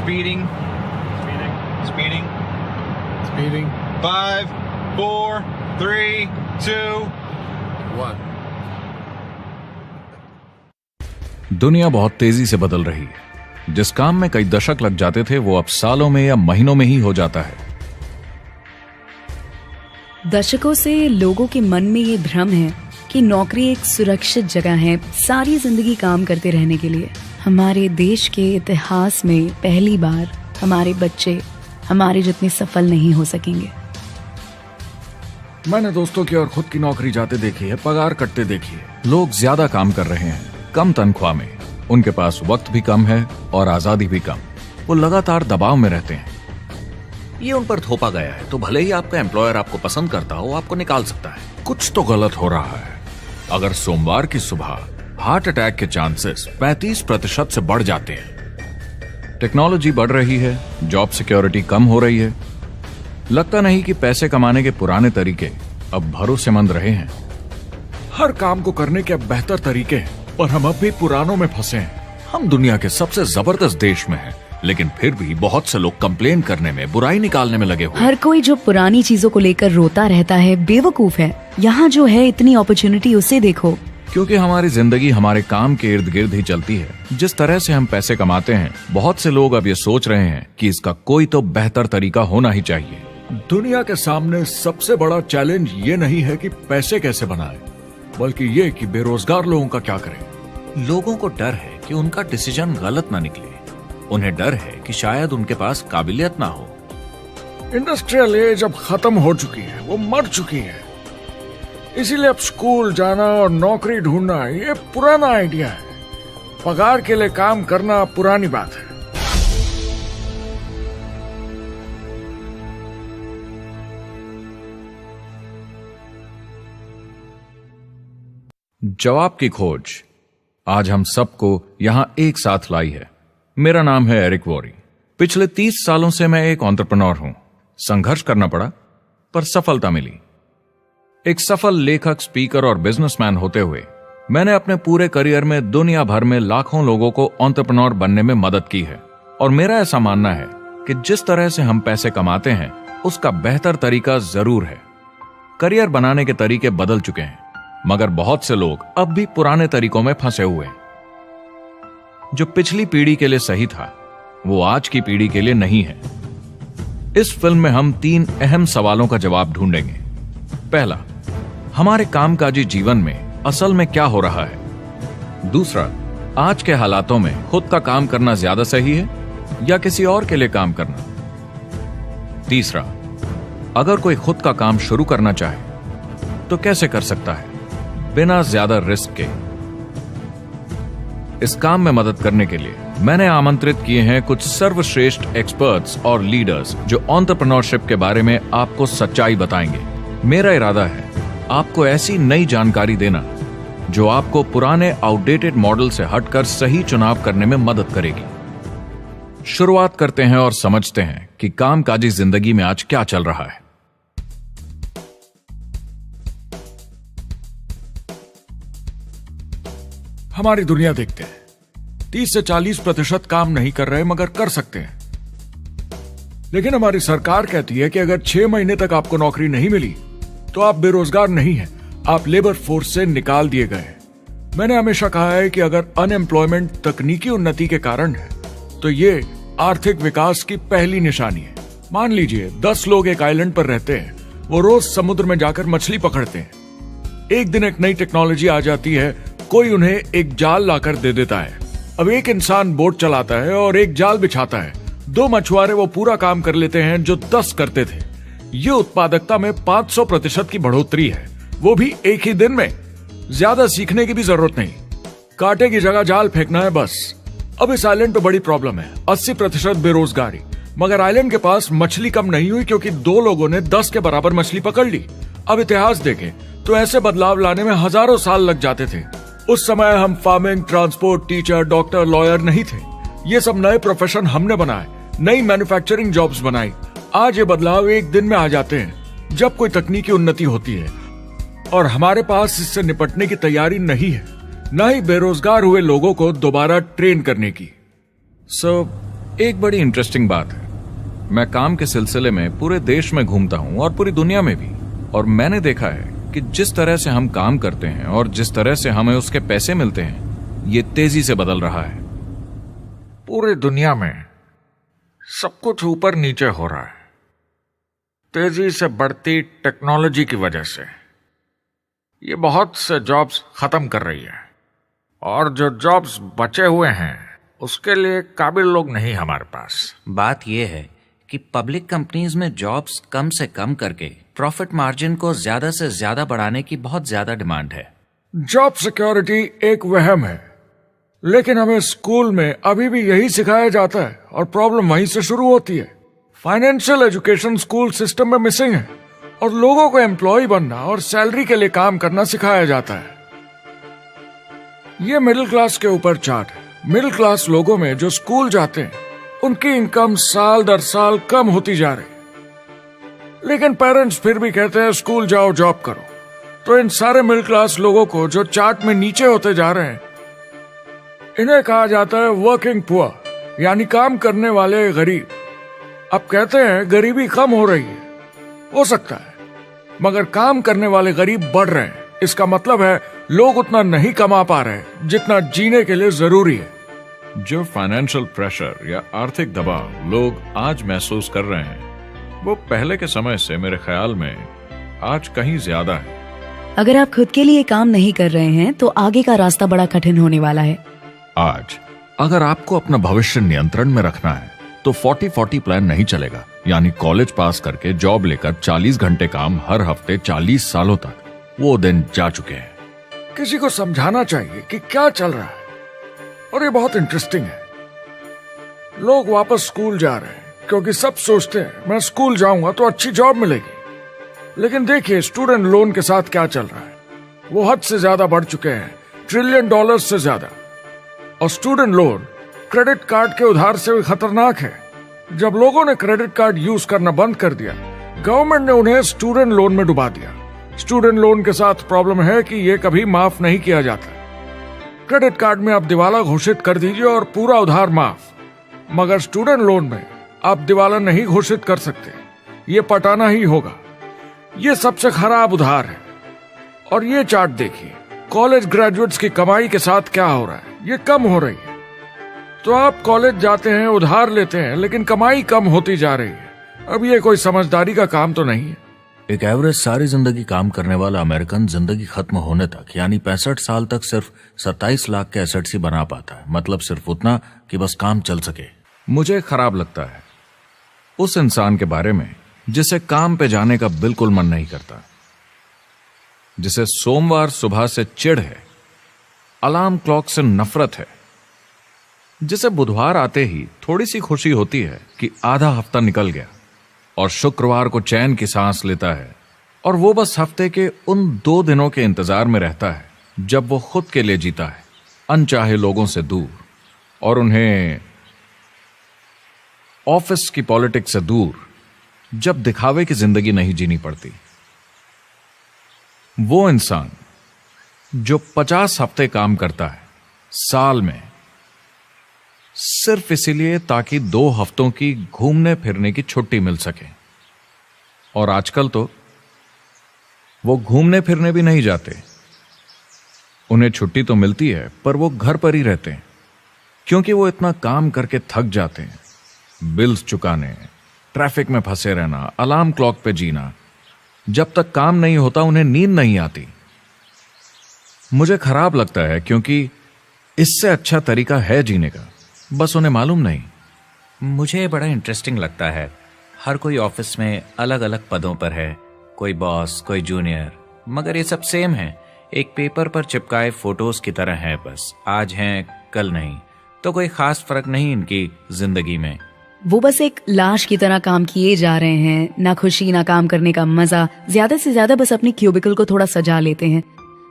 Speeding. Speeding. Speeding. 5, 4, 3, 2, 1. दुनिया बहुत तेजी से बदल रही है। जिस काम में कई दशक लग जाते थे वो अब सालों में या महीनों में ही हो जाता है। दशकों से लोगों के मन में ये भ्रम है कि नौकरी एक सुरक्षित जगह है सारी जिंदगी काम करते रहने के लिए। हमारे देश के इतिहास में पहली बार हमारे बच्चे हमारे जितने सफल नहीं हो सकेंगे। मैंने दोस्तों की और खुद की नौकरी जाते देखी है, पगार कटते देखी है। लोग ज्यादा काम कर रहे हैं कम तनख्वाह में, उनके पास वक्त भी कम है और आजादी भी कम। वो लगातार दबाव में रहते हैं। ये उन पर थोपा गया है तो भले ही आपका एम्प्लॉयर आपको पसंद करता हो, आपको निकाल सकता है। कुछ तो गलत हो रहा है। अगर सोमवार की सुबह हार्ट अटैक के चांसेस 35% से बढ़ जाते हैं। टेक्नोलॉजी बढ़ रही है, जॉब सिक्योरिटी कम हो रही है। लगता नहीं कि पैसे कमाने के पुराने तरीके अब भरोसेमंद रहे हैं। हर काम को करने के अब बेहतर तरीके हैं, पर हम अब भी पुरानों में फंसे हैं। हम दुनिया के सबसे जबरदस्त देश में हैं, लेकिन फिर भी बहुत से लोग कंप्लेन करने में, बुराई निकालने में लगे हुए। हर कोई जो पुरानी चीजों को लेकर रोता रहता है बेवकूफ है। यहाँ जो है इतनी अपॉर्चुनिटी उसे देखो। क्योंकि हमारी जिंदगी हमारे काम के इर्द गिर्द ही चलती है। जिस तरह से हम पैसे कमाते हैं, बहुत से लोग अब ये सोच रहे हैं कि इसका कोई तो बेहतर तरीका होना ही चाहिए। दुनिया के सामने सबसे बड़ा चैलेंज ये नहीं है कि पैसे कैसे बनाएं, बल्कि ये कि बेरोजगार लोगों का क्या करें। लोगों को डर है कि उनका डिसीजन गलत ना निकले। उन्हें डर है कि शायद उनके पास काबिलियत ना हो। इंडस्ट्रियल एज अब खत्म हो चुकी है, वो मर चुकी है। इसीलिए अब स्कूल जाना और नौकरी ढूंढना ये पुराना आइडिया है। पगार के लिए काम करना पुरानी बात है। जवाब की खोज आज हम सबको यहां एक साथ लाई है। मेरा नाम है एरिक वॉरी। पिछले 30 सालों से मैं एक एंटरप्रेन्योर हूं। संघर्ष करना पड़ा पर सफलता मिली। एक सफल लेखक, स्पीकर और बिजनेसमैन होते हुए मैंने अपने पूरे करियर में दुनिया भर में लाखों लोगों को एंटरप्रेन्योर बनने में मदद की है। और मेरा ऐसा मानना है कि जिस तरह से हम पैसे कमाते हैं उसका बेहतर तरीका जरूर है। करियर बनाने के तरीके बदल चुके हैं, मगर बहुत से लोग अब भी पुराने तरीकों में फंसे हुए हैं। जो पिछली पीढ़ी के लिए सही था वो आज की पीढ़ी के लिए नहीं है। इस फिल्म में हम 3 अहम सवालों का जवाब ढूंढेंगे। पहला, हमारे कामकाजी जीवन में असल में क्या हो रहा है। दूसरा, आज के हालातों में खुद का काम करना ज्यादा सही है या किसी और के लिए काम करना। तीसरा, अगर कोई खुद का काम शुरू करना चाहे तो कैसे कर सकता है बिना ज्यादा रिस्क के। इस काम में मदद करने के लिए मैंने आमंत्रित किए हैं कुछ सर्वश्रेष्ठ एक्सपर्ट्स और लीडर्स जो एंटरप्रेन्योरशिप के बारे में आपको सच्चाई बताएंगे। मेरा इरादा है आपको ऐसी नई जानकारी देना जो आपको पुराने आउटडेटेड मॉडल से हटकर सही चुनाव करने में मदद करेगी। शुरुआत करते हैं और समझते हैं कि कामकाजी जिंदगी में आज क्या चल रहा है। हमारी दुनिया देखते हैं, 30 से 40% काम नहीं कर रहे मगर कर सकते हैं। लेकिन हमारी सरकार कहती है कि अगर 6 महीने तक आपको नौकरी नहीं मिली तो आप बेरोजगार नहीं हैं, आप लेबर फोर्स से निकाल दिए गए। मैंने हमेशा कहा है कि अगर अनएम्प्लॉयमेंट तकनीकी उन्नति के कारण है तो ये आर्थिक विकास की पहली निशानी है। मान लीजिए 10 लोग एक आइलैंड पर रहते हैं, वो रोज समुद्र में जाकर मछली पकड़ते हैं। एक दिन एक नई टेक्नोलॉजी आ जाती है, कोई उन्हें एक जाल लाकर दे देता है। अब एक इंसान बोट चलाता है और एक जाल बिछाता है। 2 मछुआरे वो पूरा काम कर लेते हैं जो 10 करते थे। ये उत्पादकता में 500% की बढ़ोतरी है, वो भी एक ही दिन में। ज्यादा सीखने की भी जरूरत नहीं, कांटे की जगह जाल फेंकना है बस। अब इस आइलैंड पे बड़ी प्रॉब्लम है, 80% बेरोजगारी। मगर आइलैंड के पास मछली कम नहीं हुई क्योंकि 2 लोगों ने 10 के बराबर मछली पकड़ ली। अब इतिहास देखें तो ऐसे बदलाव लाने में हजारों साल लग जाते थे। उस समय हम farming, transport, teacher, doctor, lawyer नहीं थे। ये सब नए प्रोफेशन हमने बनाए, नई मैन्युफैक्चरिंग जॉब्स बनाई। आज ये बदलाव एक दिन में आ जाते हैं जब कोई तकनीकी उन्नति होती है, और हमारे पास इससे निपटने की तैयारी नहीं है, न ही बेरोजगार हुए लोगों को दोबारा ट्रेन करने की। एक बड़ी इंटरेस्टिंग बात है, मैं काम के सिलसिले में पूरे देश में घूमता हूं और पूरी दुनिया में भी, और मैंने देखा है कि जिस तरह से हम काम करते हैं और जिस तरह से हमें उसके पैसे मिलते हैं, ये तेजी से बदल रहा है। पूरी दुनिया में सब कुछ ऊपर नीचे हो रहा है, तेजी से बढ़ती टेक्नोलॉजी की वजह से। ये बहुत से जॉब्स खत्म कर रही है, और जो जॉब्स बचे हुए हैं उसके लिए काबिल लोग नहीं हमारे पास। बात यह है कि पब्लिक कंपनीज में जॉब्स कम से कम करके प्रॉफिट मार्जिन को ज्यादा से ज्यादा बढ़ाने की बहुत ज्यादा डिमांड है। जॉब सिक्योरिटी एक वहम है, लेकिन हमें स्कूल में अभी भी यही सिखाया जाता है और प्रॉब्लम वहीं से शुरू होती है। फाइनेंशियल एजुकेशन स्कूल सिस्टम में मिसिंग है और लोगों को एम्प्लॉय बनना और सैलरी के लिए काम करना सिखाया जाता है। ये मिडिल क्लास के ऊपर चार्ट है। मिडिल क्लास लोगों में जो स्कूल जाते हैं उनकी इनकम साल दर साल कम होती जा रही, लेकिन पेरेंट्स फिर भी कहते हैं स्कूल जाओ जॉब करो। तो इन सारे मिडिल क्लास लोगों को जो चार्ट में नीचे होते जा रहे हैं, इन्हें कहा जाता है वर्किंग पुअर, यानी काम करने वाले गरीब। अब कहते हैं गरीबी कम हो रही है, हो सकता है, मगर काम करने वाले गरीब बढ़ रहे हैं। इसका मतलब है लोग उतना नहीं कमा पा रहे जितना जीने के लिए जरूरी है। जो फाइनेंशियल प्रेशर या आर्थिक दबाव लोग आज महसूस कर रहे हैं, वो पहले के समय से मेरे ख्याल में आज कहीं ज्यादा है। अगर आप खुद के लिए काम नहीं कर रहे हैं तो आगे का रास्ता बड़ा कठिन होने वाला है। आज अगर आपको अपना भविष्य नियंत्रण में रखना है तो 40-40 प्लान नहीं चलेगा, यानी कॉलेज पास करके जॉब लेकर 40 घंटे काम हर हफ्ते 40 सालों तक, वो दिन जा चुके हैं। किसी को समझाना चाहिए कि क्या चल रहा है, और ये बहुत इंटरेस्टिंग है। लोग वापस स्कूल जा रहे हैं क्योंकि सब सोचते हैं मैं स्कूल जाऊंगा तो अच्छी जॉब मिलेगी। लेकिन देखिए स्टूडेंट लोन के साथ क्या चल रहा है, वो हद से ज्यादा बढ़ चुके हैं, $1 ट्रिलियन से ज्यादा। और स्टूडेंट लोन क्रेडिट कार्ड के उधार से भी खतरनाक है। जब लोगों ने क्रेडिट कार्ड यूज करना बंद कर दिया, गवर्नमेंट ने उन्हें स्टूडेंट लोन में डुबा दिया। स्टूडेंट लोन के साथ प्रॉब्लम है कि ये कभी माफ नहीं किया जाता। क्रेडिट कार्ड में आप दिवाला घोषित कर दीजिए और पूरा उधार माफ, मगर स्टूडेंट लोन में आप दिवाला नहीं घोषित कर सकते, ये पटाना ही होगा। ये सबसे खराब उधार है। और ये चार्ट देखिए, कॉलेज ग्रेजुएट्स की कमाई के साथ क्या हो रहा है, ये कम हो रही है। तो आप कॉलेज जाते हैं, उधार लेते हैं, लेकिन कमाई कम होती जा रही है। अब ये कोई समझदारी का काम तो नहीं है। एक एवरेज सारी जिंदगी काम करने वाला अमेरिकन जिंदगी खत्म होने तक यानी 65 साल तक सिर्फ 27 लाख के एसेट्स ही बना पाता है। मतलब सिर्फ उतना कि बस काम चल सके। मुझे खराब लगता है उस इंसान के बारे में जिसे काम पे जाने का बिल्कुल मन नहीं करता, जिसे सोमवार सुबह से चिढ़ है, अलार्म क्लॉक से नफरत है, जिसे बुधवार आते ही थोड़ी सी खुशी होती है कि आधा हफ्ता निकल गया और शुक्रवार को चैन की सांस लेता है, और वो बस हफ्ते के उन 2 दिनों के इंतजार में रहता है जब वो खुद के लिए जीता है, अनचाहे लोगों से दूर, और उन्हें ऑफिस की पॉलिटिक्स से दूर, जब दिखावे की जिंदगी नहीं जीनी पड़ती। वो इंसान जो 50 हफ्ते काम करता है साल में, सिर्फ इसीलिए ताकि 2 हफ्तों की घूमने फिरने की छुट्टी मिल सके। और आजकल तो वो घूमने फिरने भी नहीं जाते। उन्हें छुट्टी तो मिलती है पर वो घर पर ही रहते हैं, क्योंकि वो इतना काम करके थक जाते हैं। बिल्स चुकाने, ट्रैफिक में फंसे रहना, अलार्म क्लॉक पे जीना, जब तक काम नहीं होता उन्हें नींद नहीं आती। मुझे खराब लगता है क्योंकि इससे अच्छा तरीका है जीने का, बस उन्हें मालूम नहीं। मुझे बड़ा इंटरेस्टिंग लगता है, हर कोई ऑफिस में अलग अलग पदों पर है, कोई बॉस, कोई जूनियर, मगर ये सब सेम है, एक पेपर पर चिपकाए फोटोज की तरह है। बस आज हैं कल नहीं, तो कोई खास फर्क नहीं इनकी जिंदगी में। वो बस एक लाश की तरह काम किए जा रहे हैं, ना खुशी ना काम करने का मजा। ज्यादा से ज्यादा बस अपनी क्यूबिकल को थोड़ा सजा लेते हैं,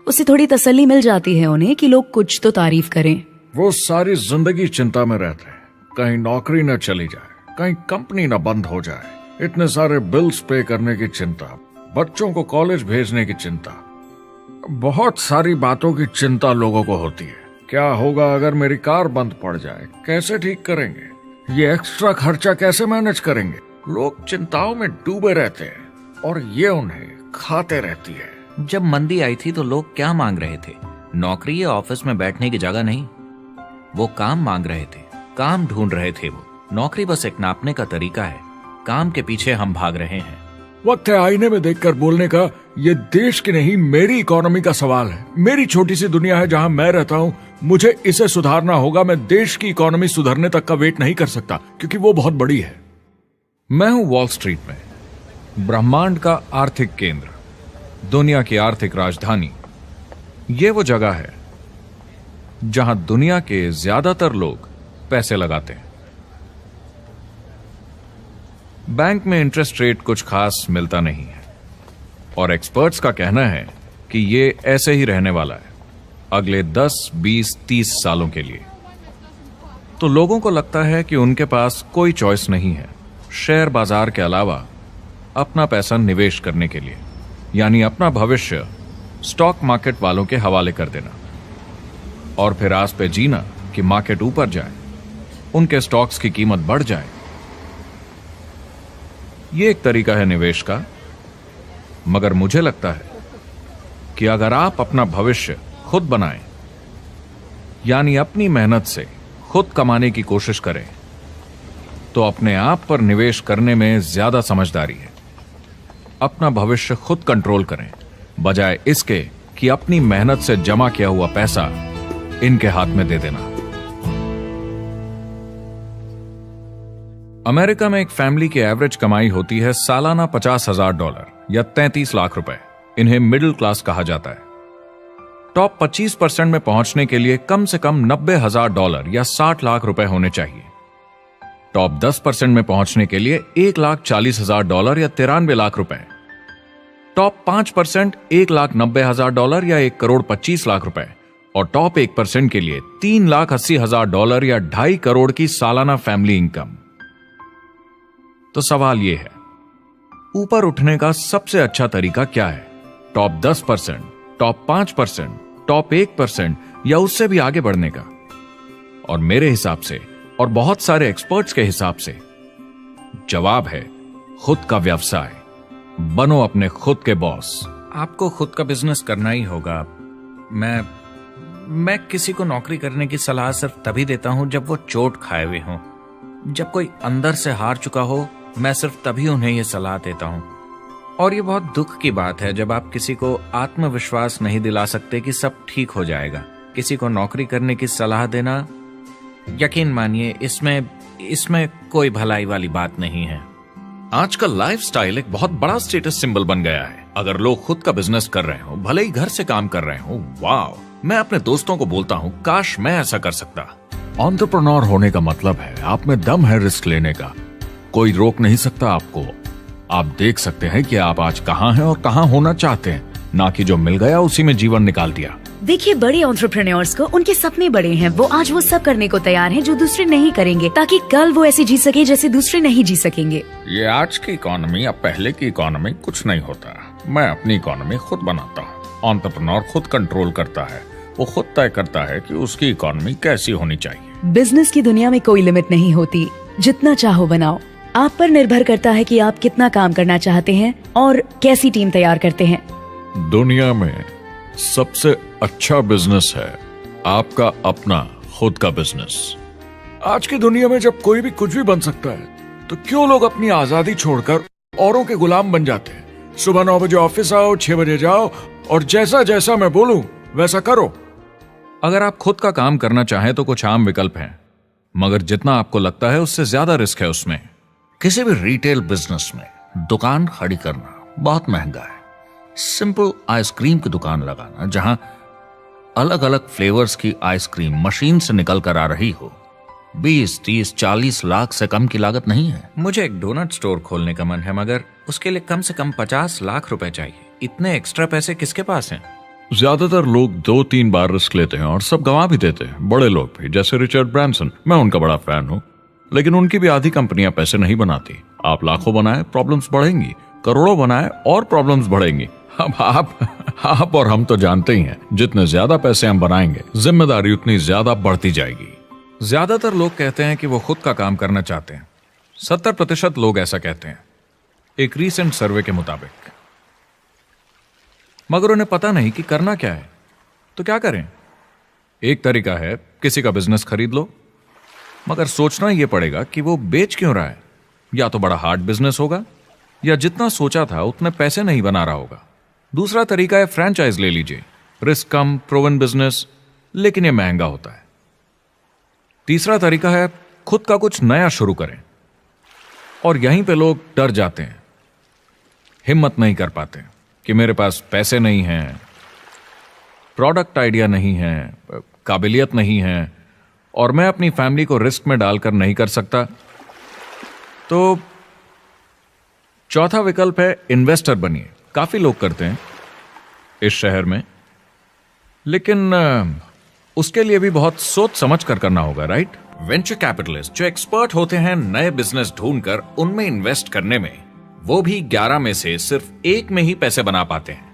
उससे थोड़ी तसल्ली मिल जाती है उन्हें कि लोग कुछ तो तारीफ करें। वो सारी जिंदगी चिंता में रहते हैं, कहीं नौकरी न चली जाए, कहीं कंपनी न बंद हो जाए, इतने सारे बिल्स पे करने की चिंता, बच्चों को कॉलेज भेजने की चिंता, बहुत सारी बातों की चिंता लोगों को होती है। क्या होगा अगर मेरी कार बंद पड़ जाए, कैसे ठीक करेंगे, ये एक्स्ट्रा खर्चा कैसे मैनेज करेंगे? लोग चिंताओं में डूबे रहते हैं और ये उन्हें खाते रहती है। जब मंदी आई थी तो लोग क्या मांग रहे थे? नौकरी या ऑफिस में बैठने की जगह नहीं, वो काम मांग रहे थे, काम ढूंढ रहे थे। वो नौकरी बस एक नापने का तरीका है, काम के पीछे हम भाग रहे हैं। वक्त है आईने में देखकर बोलने का। ये देश की नहीं, मेरी इकोनॉमी का सवाल है। मेरी छोटी सी दुनिया है जहां मैं रहता हूं, मुझे इसे सुधारना होगा। मैं देश की इकोनॉमी सुधरने तक का वेट नहीं कर सकता, क्योंकि वो बहुत बड़ी है। मैं हूं वॉल स्ट्रीट में, ब्रह्मांड का आर्थिक केंद्र, दुनिया की आर्थिक राजधानी। ये वो जगह है जहां दुनिया के ज्यादातर लोग पैसे लगाते हैं। बैंक में इंटरेस्ट रेट कुछ खास मिलता नहीं है और एक्सपर्ट्स का कहना है कि ये ऐसे ही रहने वाला है अगले 10, 20, 30 सालों के लिए। तो लोगों को लगता है कि उनके पास कोई चॉइस नहीं है शेयर बाजार के अलावा अपना पैसा निवेश करने के लिए, यानी अपना भविष्य स्टॉक मार्केट वालों के हवाले कर देना और फिर आस पे जीना कि मार्केट ऊपर जाए, उनके स्टॉक्स की कीमत बढ़ जाए। ये एक तरीका है निवेश का, मगर मुझे लगता है कि अगर आप अपना भविष्य खुद बनाएं, यानी अपनी मेहनत से खुद कमाने की कोशिश करें, तो अपने आप पर निवेश करने में ज्यादा समझदारी है। अपना भविष्य खुद कंट्रोल करें, बजाय इसके कि अपनी मेहनत से जमा किया हुआ पैसा इनके हाथ में दे देना। अमेरिका में एक फैमिली की एवरेज कमाई होती है सालाना $50,000 या 33 लाख रुपए। इन्हें मिडिल क्लास कहा जाता है। टॉप 25% में पहुंचने के लिए कम से कम $90,000 या 60 लाख रुपए होने चाहिए। टॉप 10% में पहुंचने के लिए $1,40,000 या 93 लाख रुपए। टॉप 5% $1,90,000 या 1,25,00,000 रुपए और टॉप 1% के लिए $3,80,000 या 2.5 करोड़ की सालाना फैमिली इनकम। तो सवाल यह है, ऊपर उठने का सबसे अच्छा तरीका क्या है? टॉप 10%, टॉप 5%, टॉप 1% या उससे भी आगे बढ़ने का? और मेरे हिसाब से और बहुत सारे एक्सपर्ट्स के हिसाब से जवाब है खुद का व्यवसाय। बनो अपने खुद के बॉस। आपको खुद का बिजनेस करना ही होगा। मैं किसी को नौकरी करने की सलाह सिर्फ तभी देता हूं जब वो चोट खाए हुए हों। जब कोई अंदर से हार चुका हो, मैं सिर्फ तभी उन्हें यह सलाह देता हूं। और ये बहुत दुख की बात है जब आप किसी को आत्मविश्वास नहीं दिला सकते कि सब ठीक हो जाएगा। किसी को नौकरी करने की सलाह देना, यकीन मानिए, इसमें कोई भलाई वाली बात नहीं है। आजकल लाइफस्टाइल एक बहुत बड़ा स्टेटस सिंबल बन गया है। अगर लोग खुद का बिजनेस कर रहे हो, भले ही घर से काम कर रहे हो, वाह! मैं अपने दोस्तों को बोलता हूं, काश मैं ऐसा कर सकता। एंटरप्रेन्योर होने का मतलब है आप में दम है रिस्क लेने का। कोई रोक नहीं सकता आपको। आप देख सकते हैं कि आप आज कहां हैं और कहां होना चाहते हैं, ना कि जो मिल गया उसी में जीवन निकाल दिया। देखिए, बड़े एंटरप्रेन्योर्स को उनके सपने बड़े हैं। वो आज वो सब करने को तैयार हैं जो दूसरे नहीं करेंगे, ताकि कल वो ऐसे जी सके जैसे दूसरे नहीं जी सकेंगे। ये आज की इकोनॉमी अब पहले की इकोनॉमी कुछ नहीं होता। मैं अपनी इकोनॉमी खुद बनाता हूँ। एंटरप्रेन्योर खुद कंट्रोल करता है। वो खुद तय करता है कि उसकी इकोनॉमी कैसी होनी चाहिए। बिजनेस की दुनिया में कोई लिमिट नहीं होती। जितना चाहो बनाओ। आप पर निर्भर करता है कि आप कितना काम करना चाहते हैं और कैसी टीम तैयार करते हैं। दुनिया में सबसे अच्छा बिजनेस है आपका अपना खुद का बिजनेस। आज की दुनिया में जब कोई भी कुछ भी बन सकता है, तो क्यों लोग अपनी आजादी छोड़कर औरों के गुलाम बन जाते हैं? सुबह 9 बजे ऑफिस आओ, 6 बजे जाओ और जैसा जैसा मैं बोलूं वैसा करो। अगर आप खुद का काम करना चाहें तो कुछ आम विकल्प हैं, मगर जितना आपको लगता है उससे ज्यादा रिस्क है उसमें। किसी भी रिटेल बिजनेस में दुकान खड़ी करना बहुत महंगा है। सिंपल आइसक्रीम की दुकान लगाना जहां अलग अलग फ्लेवर्स की आइसक्रीम मशीन से निकल कर आ रही हो, 20, 30, 40 लाख से कम की लागत नहीं है। मुझे एक डोनट स्टोर खोलने का मन है, मगर उसके लिए कम से कम 50 लाख रुपए चाहिए। इतने एक्स्ट्रा पैसे किसके पास हैं? ज्यादातर लोग 2-3 बार रिस्क लेते हैं और सब गंवा भी देते हैं। बड़े लोग भी, जैसे रिचर्ड ब्रांसन। मैं उनका बड़ा फैन हूं, लेकिन उनकी भी आधी कंपनियां पैसे नहीं बनाती। आप लाखों बनाए, प्रॉब्लम्स बढ़ेंगी। करोड़ों बनाए और प्रॉब्लम्स बढ़ेंगी। अब आप और हम तो जानते ही हैं, जितने ज्यादा पैसे हम बनाएंगे, जिम्मेदारी उतनी ज्यादा बढ़ती जाएगी। ज्यादातर लोग कहते हैं कि वो खुद का काम करना चाहते हैं। 70% लोग ऐसा कहते हैं, एक रीसेंट सर्वे के मुताबिक। मगर उन्हें पता नहीं कि करना क्या है। तो क्या करें? एक तरीका है किसी का बिजनेस खरीद लो, मगर सोचना यह पड़ेगा कि वो बेच क्यों रहा है। या तो बड़ा हार्ड बिजनेस होगा, या जितना सोचा था उतने पैसे नहीं बना रहा होगा। दूसरा तरीका है फ्रेंचाइज ले लीजिए, रिस्क कम, प्रूवन बिजनेस, लेकिन यह महंगा होता है। तीसरा तरीका है खुद का कुछ नया शुरू करें, और यहीं पे लोग डर जाते हैं, हिम्मत नहीं कर पाते कि मेरे पास पैसे नहीं हैं, प्रोडक्ट आइडिया नहीं है, काबिलियत नहीं है, और मैं अपनी फैमिली को रिस्क में डालकर नहीं कर सकता। तो चौथा विकल्प है इन्वेस्टर बनिए। काफी लोग करते हैं इस शहर में, लेकिन उसके लिए भी बहुत सोच समझ कर करना होगा, राइट? वेंचर कैपिटलिस्ट जो एक्सपर्ट होते हैं नए बिजनेस ढूंढकर उनमें इन्वेस्ट करने में, वो भी 11 में से सिर्फ 1 में ही पैसे बना पाते हैं।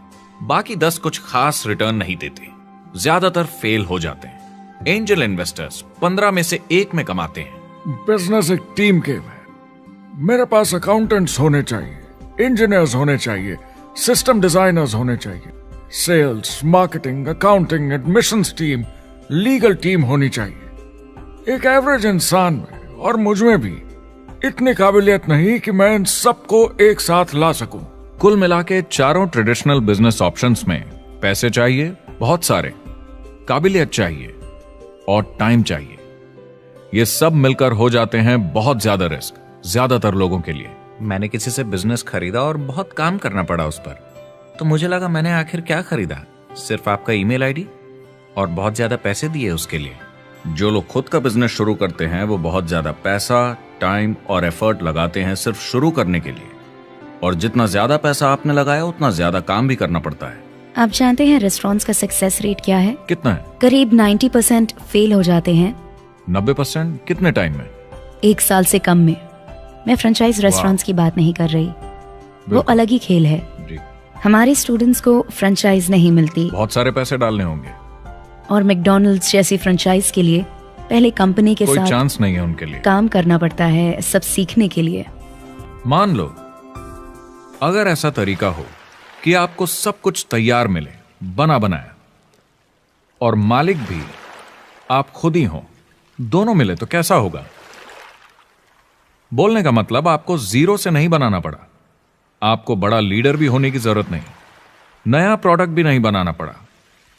बाकी 10 कुछ खास रिटर्न नहीं देते, ज्यादातर फेल हो जाते हैं। एंजल इन्वेस्टर्स 15 में से 1 में कमाते हैं। बिजनेस एक टीम गेम है। मेरे पास अकाउंटेंट्स होने चाहिए, इंजीनियर्स होने चाहिए, सिस्टम डिजाइनर्स होने चाहिए, sales, marketing, accounting, admissions team, legal team होनी चाहिए। एक एवरेज इंसान में और मुझ में भी इतनी काबिलियत नहीं कि मैं इन सबको एक साथ ला सकूं। कुल मिला के चारों ट्रेडिशनल बिजनेस ऑप्शंस में पैसे चाहिए बहुत सारे, काबिलियत चाहिए और टाइम चाहिए। ये सब मिलकर हो जाते हैं बहुत ज्यादा रिस्क ज्यादातर लोगों के लिए। मैंने किसी से बिजनेस खरीदा और बहुत काम करना पड़ा उस पर, तो मुझे लगा मैंने आखिर क्या खरीदा, सिर्फ आपका ईमेल आईडी, और बहुत ज्यादा पैसे दिए उसके लिए। जो लोग खुद का बिजनेस शुरू करते हैं वो बहुत ज्यादा पैसा, टाइम और एफर्ट लगाते हैं सिर्फ शुरू करने के लिए, और जितना ज्यादा पैसा आपने लगाया उतना ज्यादा काम भी करना पड़ता है। आप जानते हैं रेस्टोरेंट्स का सक्सेस रेट क्या है? कितना है? करीब 90% फेल हो जाते हैं। 90%? कितने टाइम में? 1 साल से कम में। मैं फ्रेंचाइज रेस्टोरेंट्स की बात नहीं कर रही, वो अलग ही खेल है। जी। हमारे स्टूडेंट्स को फ्रेंचाइज नहीं मिलती, बहुत सारे पैसे डालने होंगे, और मैकडॉनल्ड्स जैसी फ्रेंचाइज के लिए पहले कंपनी के कोई साथ चांस नहीं है उनके लिए। काम करना पड़ता है सब सीखने के लिए। मान लो अगर ऐसा तरीका हो कि आपको सब कुछ तैयार मिले, बना बनाया, और मालिक भी आप खुद ही हो, दोनों मिले, तो कैसा होगा? बोलने का मतलब आपको जीरो से नहीं बनाना पड़ा, आपको बड़ा लीडर भी होने की जरूरत नहीं, नया प्रोडक्ट भी नहीं बनाना पड़ा,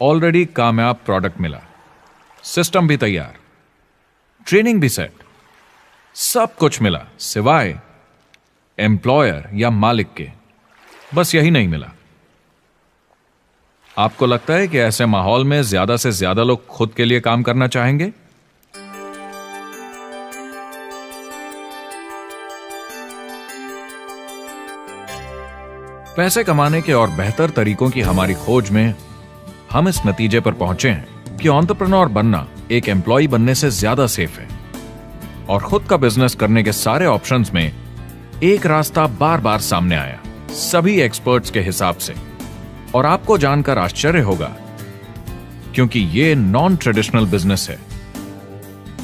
ऑलरेडी कामयाब प्रोडक्ट मिला, सिस्टम भी तैयार, ट्रेनिंग भी सेट, सब कुछ मिला सिवाय एम्प्लॉयर या मालिक के। बस यही नहीं मिला। आपको लगता है कि ऐसे माहौल में ज्यादा से ज्यादा लोग खुद के लिए काम करना चाहेंगे? पैसे कमाने के और बेहतर तरीकों की हमारी खोज में हम इस नतीजे पर पहुंचे हैं कि एंटरप्रेन्योर बनना एक एम्प्लॉय बनने से ज्यादा सेफ है, और खुद का बिजनेस करने के सारे ऑप्शंस में एक रास्ता बार बार सामने आया सभी एक्सपर्ट्स के हिसाब से। और आपको जानकर आश्चर्य होगा, क्योंकि ये नॉन ट्रेडिशनल बिजनेस है,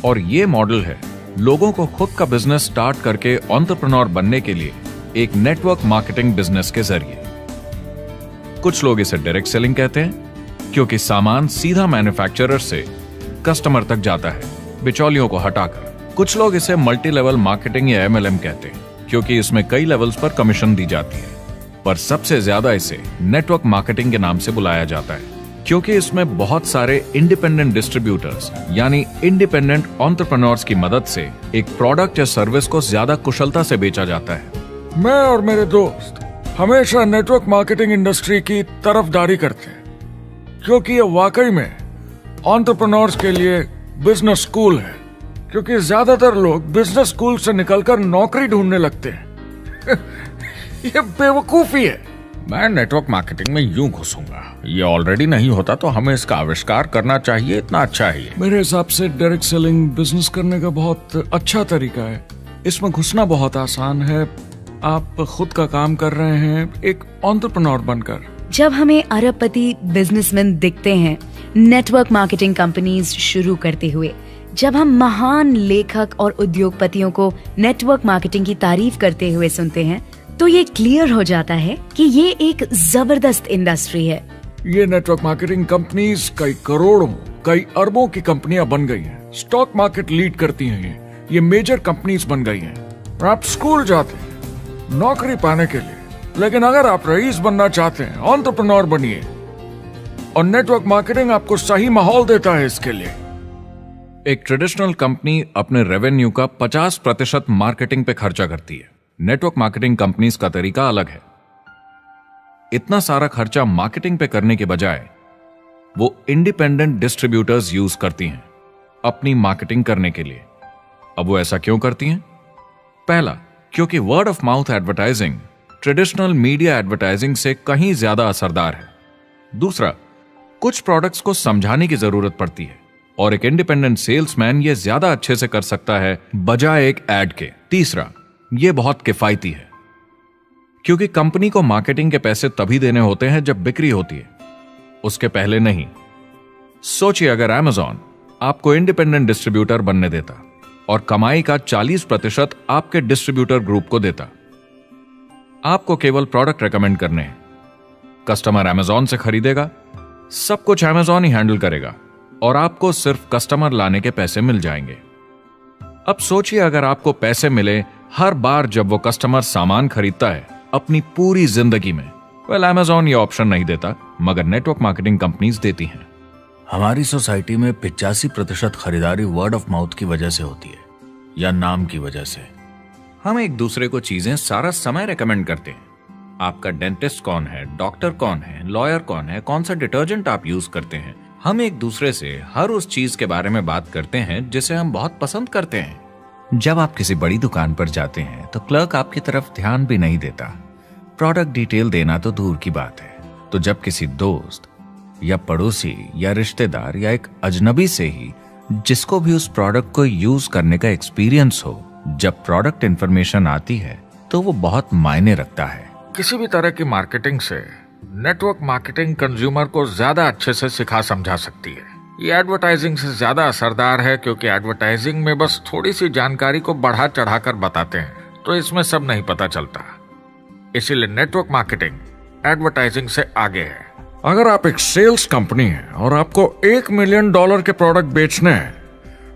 और ये मॉडल है लोगों को खुद का बिजनेस स्टार्ट करके एंटरप्रेन्योर बनने के लिए एक नेटवर्क मार्केटिंग बिजनेस के जरिए। कुछ लोग इसे डायरेक्ट सेलिंग कहते हैं, क्योंकि सामान सीधा मैन्युफैक्चरर से कस्टमर तक जाता है बिचौलियों को हटाकर। कुछ लोग इसे मल्टी लेवल मार्केटिंग या MLM कहते हैं, क्योंकि इसमें कई लेवल्स पर कमीशन दी जाती है। पर सबसे ज्यादा इसे नेटवर्क मार्केटिंग के नाम से बुलाया जाता है, क्योंकि इसमें बहुत सारे इंडिपेंडेंट डिस्ट्रीब्यूटर्स यानी इंडिपेंडेंट एंटरप्रेन्योर्स की मदद से एक प्रोडक्ट या सर्विस को ज्यादा कुशलता से बेचा जाता है। मैं और मेरे दोस्त हमेशा नेटवर्क मार्केटिंग इंडस्ट्री की तरफदारी करते हैं, क्योंकि ये वाकई में एंटरप्रेन्योर्स के लिए बिजनेस स्कूल है। क्योंकि ज्यादातर लोग बिजनेस स्कूल से निकलकर नौकरी ढूंढने लगते हैं। ये बेवकूफी है। मैं नेटवर्क मार्केटिंग में यूं घुसूंगा, ये ऑलरेडी नहीं होता तो हमें इसका आविष्कार करना चाहिए, इतना अच्छा है ये। मेरे हिसाब से डायरेक्ट सेलिंग बिजनेस करने का बहुत अच्छा तरीका है। इसमें घुसना बहुत आसान है। आप खुद का काम कर रहे हैं एक एंटरप्रेन्योर बनकर। जब हमें अरबपति बिजनेसमैन दिखते हैं नेटवर्क मार्केटिंग कंपनीज शुरू करते हुए, जब हम महान लेखक और उद्योगपतियों को नेटवर्क मार्केटिंग की तारीफ करते हुए सुनते हैं तो ये क्लियर हो जाता है कि ये एक जबरदस्त इंडस्ट्री है। ये नेटवर्क मार्केटिंग कंपनीज कई करोड़ों, कई अरबों की कंपनियां बन गई हैं। स्टॉक मार्केट लीड करती हैं ये मेजर कंपनीज बन गई हैं। आप स्कूल जाते हैं नौकरी पाने के लिए, लेकिन अगर आप रईस बनना चाहते हैं, एंटरप्रेन्योर बनिए, और नेटवर्क मार्केटिंग आपको सही माहौल देता है इसके लिए। एक ट्रेडिशनल कंपनी अपने रेवेन्यू का 50% मार्केटिंग पे खर्चा करती है। नेटवर्क मार्केटिंग कंपनीज का तरीका अलग है। इतना सारा खर्चा मार्केटिंग पे करने के बजाय वो इंडिपेंडेंट डिस्ट्रीब्यूटर्स यूज करती हैं अपनी मार्केटिंग करने के लिए। अब वो ऐसा क्यों करती हैं? पहला, क्योंकि word of mouth advertising traditional media advertising से कहीं ज्यादा असरदार है। दूसरा, कुछ प्रोडक्ट्स को समझाने की जरूरत पड़ती है और एक इंडिपेंडेंट सेल्समैन ये ज्यादा अच्छे से कर सकता है बजाय एक एड के। तीसरा, ये बहुत किफायती है क्योंकि कंपनी को मार्केटिंग के पैसे तभी देने होते हैं जब बिक्री होती है, उसके पहले नहीं। सोचिए अगर Amazon आपको इंडिपेंडेंट डिस्ट्रीब्यूटर बनने देता और कमाई का 40% आपके डिस्ट्रीब्यूटर ग्रुप को देता। आपको केवल प्रोडक्ट रेकमेंड करने हैं, कस्टमर Amazon से खरीदेगा, सब कुछ Amazon ही हैंडल करेगा और आपको सिर्फ कस्टमर लाने के पैसे मिल जाएंगे। अब सोचिए अगर आपको पैसे मिले हर बार जब वो कस्टमर सामान खरीदता है अपनी पूरी जिंदगी में। वेल, Amazon ये ऑप्शन नहीं देता, मगर नेटवर्क मार्केटिंग कंपनीज देती हैं। हमारी सोसाइटी में 85% खरीदारी वर्ड ऑफ माउथ की वजह से होती है या नाम की वजह से। हम एक दूसरे को चीजें सारा समय रेकमेंड करते हैं। आपका डेंटिस्ट कौन है, डॉक्टर कौन है, लॉयर कौन है, कौन सा डिटर्जेंट आप यूज करते हैं। हम एक दूसरे से हर उस चीज के बारे में बात करते हैं जिसे हम बहुत पसंद करते हैं। जब आप किसी बड़ी दुकान पर जाते हैं तो क्लर्क आपकी तरफ ध्यान भी नहीं देता, प्रोडक्ट डिटेल देना तो दूर की बात है। तो जब किसी दोस्त या पड़ोसी या रिश्तेदार या एक अजनबी से ही जिसको भी उस प्रोडक्ट को यूज करने का एक्सपीरियंस हो, जब प्रोडक्ट इंफॉर्मेशन आती है तो वो बहुत मायने रखता है। किसी भी तरह की मार्केटिंग से नेटवर्क मार्केटिंग कंज्यूमर को ज्यादा अच्छे से सिखा समझा सकती है। ये एडवर्टाइजिंग से ज्यादा असरदार है क्योंकि एडवर्टाइजिंग में बस थोड़ी सी जानकारी को बढ़ा चढ़ाकर बताते हैं, तो इसमें सब नहीं पता चलता। इसीलिए नेटवर्क मार्केटिंग एडवर्टाइजिंग से आगे है। अगर आप एक सेल्स कंपनी है और आपको $1 मिलियन के प्रोडक्ट बेचने हैं,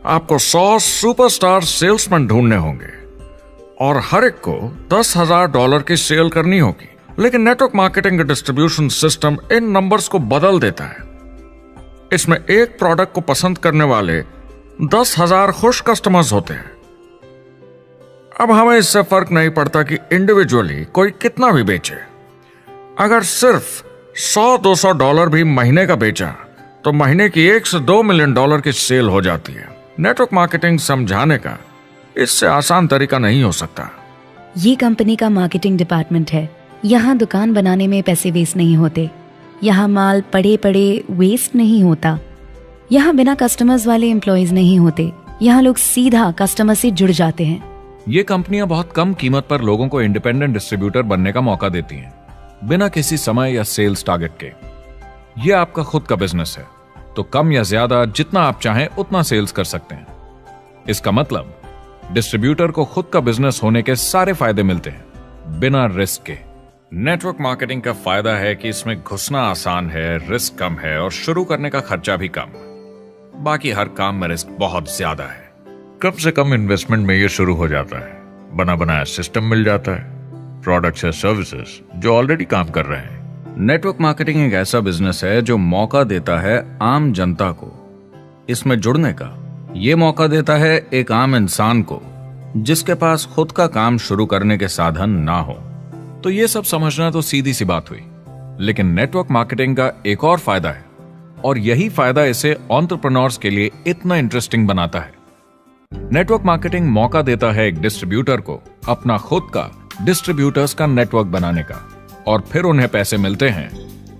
आपको 100 सुपरस्टार सेल्समैन ढूंढने होंगे और हर एक को $10,000 की सेल करनी होगी। लेकिन नेटवर्क मार्केटिंग का डिस्ट्रीब्यूशन सिस्टम इन नंबर्स को बदल देता है। इसमें एक प्रोडक्ट को पसंद करने वाले 10,000 खुश कस्टमर्स होते हैं। अब हमें इससे फर्क नहीं पड़ता कि इंडिविजुअली कोई कितना भी बेचे। अगर सिर्फ $100-200 भी महीने का बेचा तो महीने की $1 से $2 मिलियन की सेल हो जाती है। नेटवर्क मार्केटिंग समझाने का इससे आसान तरीका नहीं हो सकता। ये कंपनी का मार्केटिंग डिपार्टमेंट है। यहाँ दुकान बनाने में पैसे वेस्ट नहीं होते, यहाँ माल पड़े पड़े वेस्ट नहीं होता, यहाँ बिना कस्टमर्स वाले एम्प्लॉयज नहीं होते, यहाँ लोग सीधा कस्टमर से जुड़ जाते हैं। ये कंपनियां बहुत कम कीमत पर लोगों को इंडिपेंडेंट डिस्ट्रीब्यूटर बनने का मौका देती हैं, बिना किसी समय या सेल्स टारगेट के। ये आपका खुद का बिजनेस है, तो कम या ज्यादा जितना आप चाहें उतना सेल्स कर सकते हैं। इसका मतलब डिस्ट्रीब्यूटर को खुद का बिजनेस होने के सारे फायदे मिलते हैं, बिना रिस्क के। नेटवर्क मार्केटिंग का फायदा है कि इसमें घुसना आसान है, रिस्क कम है और शुरू करने का खर्चा भी कम। बाकी हर काम में रिस्क बहुत ज्यादा है। कम से कम इन्वेस्टमेंट में ये शुरू हो जाता है, बना बनाया सिस्टम मिल जाता है, प्रोडक्ट्स या सर्विसेज जो ऑलरेडी काम कर रहे हैं। नेटवर्क मार्केटिंग एक ऐसा बिजनेस है जो मौका देता है आम जनता को इसमें जुड़ने का। ये मौका देता है एक आम इंसान को जिसके पास खुद का काम शुरू करने के साधन ना हो। तो ये सब समझना तो सीधी सी बात हुई, लेकिन नेटवर्क मार्केटिंग का एक और फायदा है और यही फायदा इसे एंटरप्रेन्योर्स के लिए इतना इंटरेस्टिंग बनाता है। नेटवर्क मार्केटिंग मौका देता है एक डिस्ट्रीब्यूटर को अपना खुद का डिस्ट्रीब्यूटर्स का नेटवर्क बनाने का, और फिर उन्हें पैसे मिलते हैं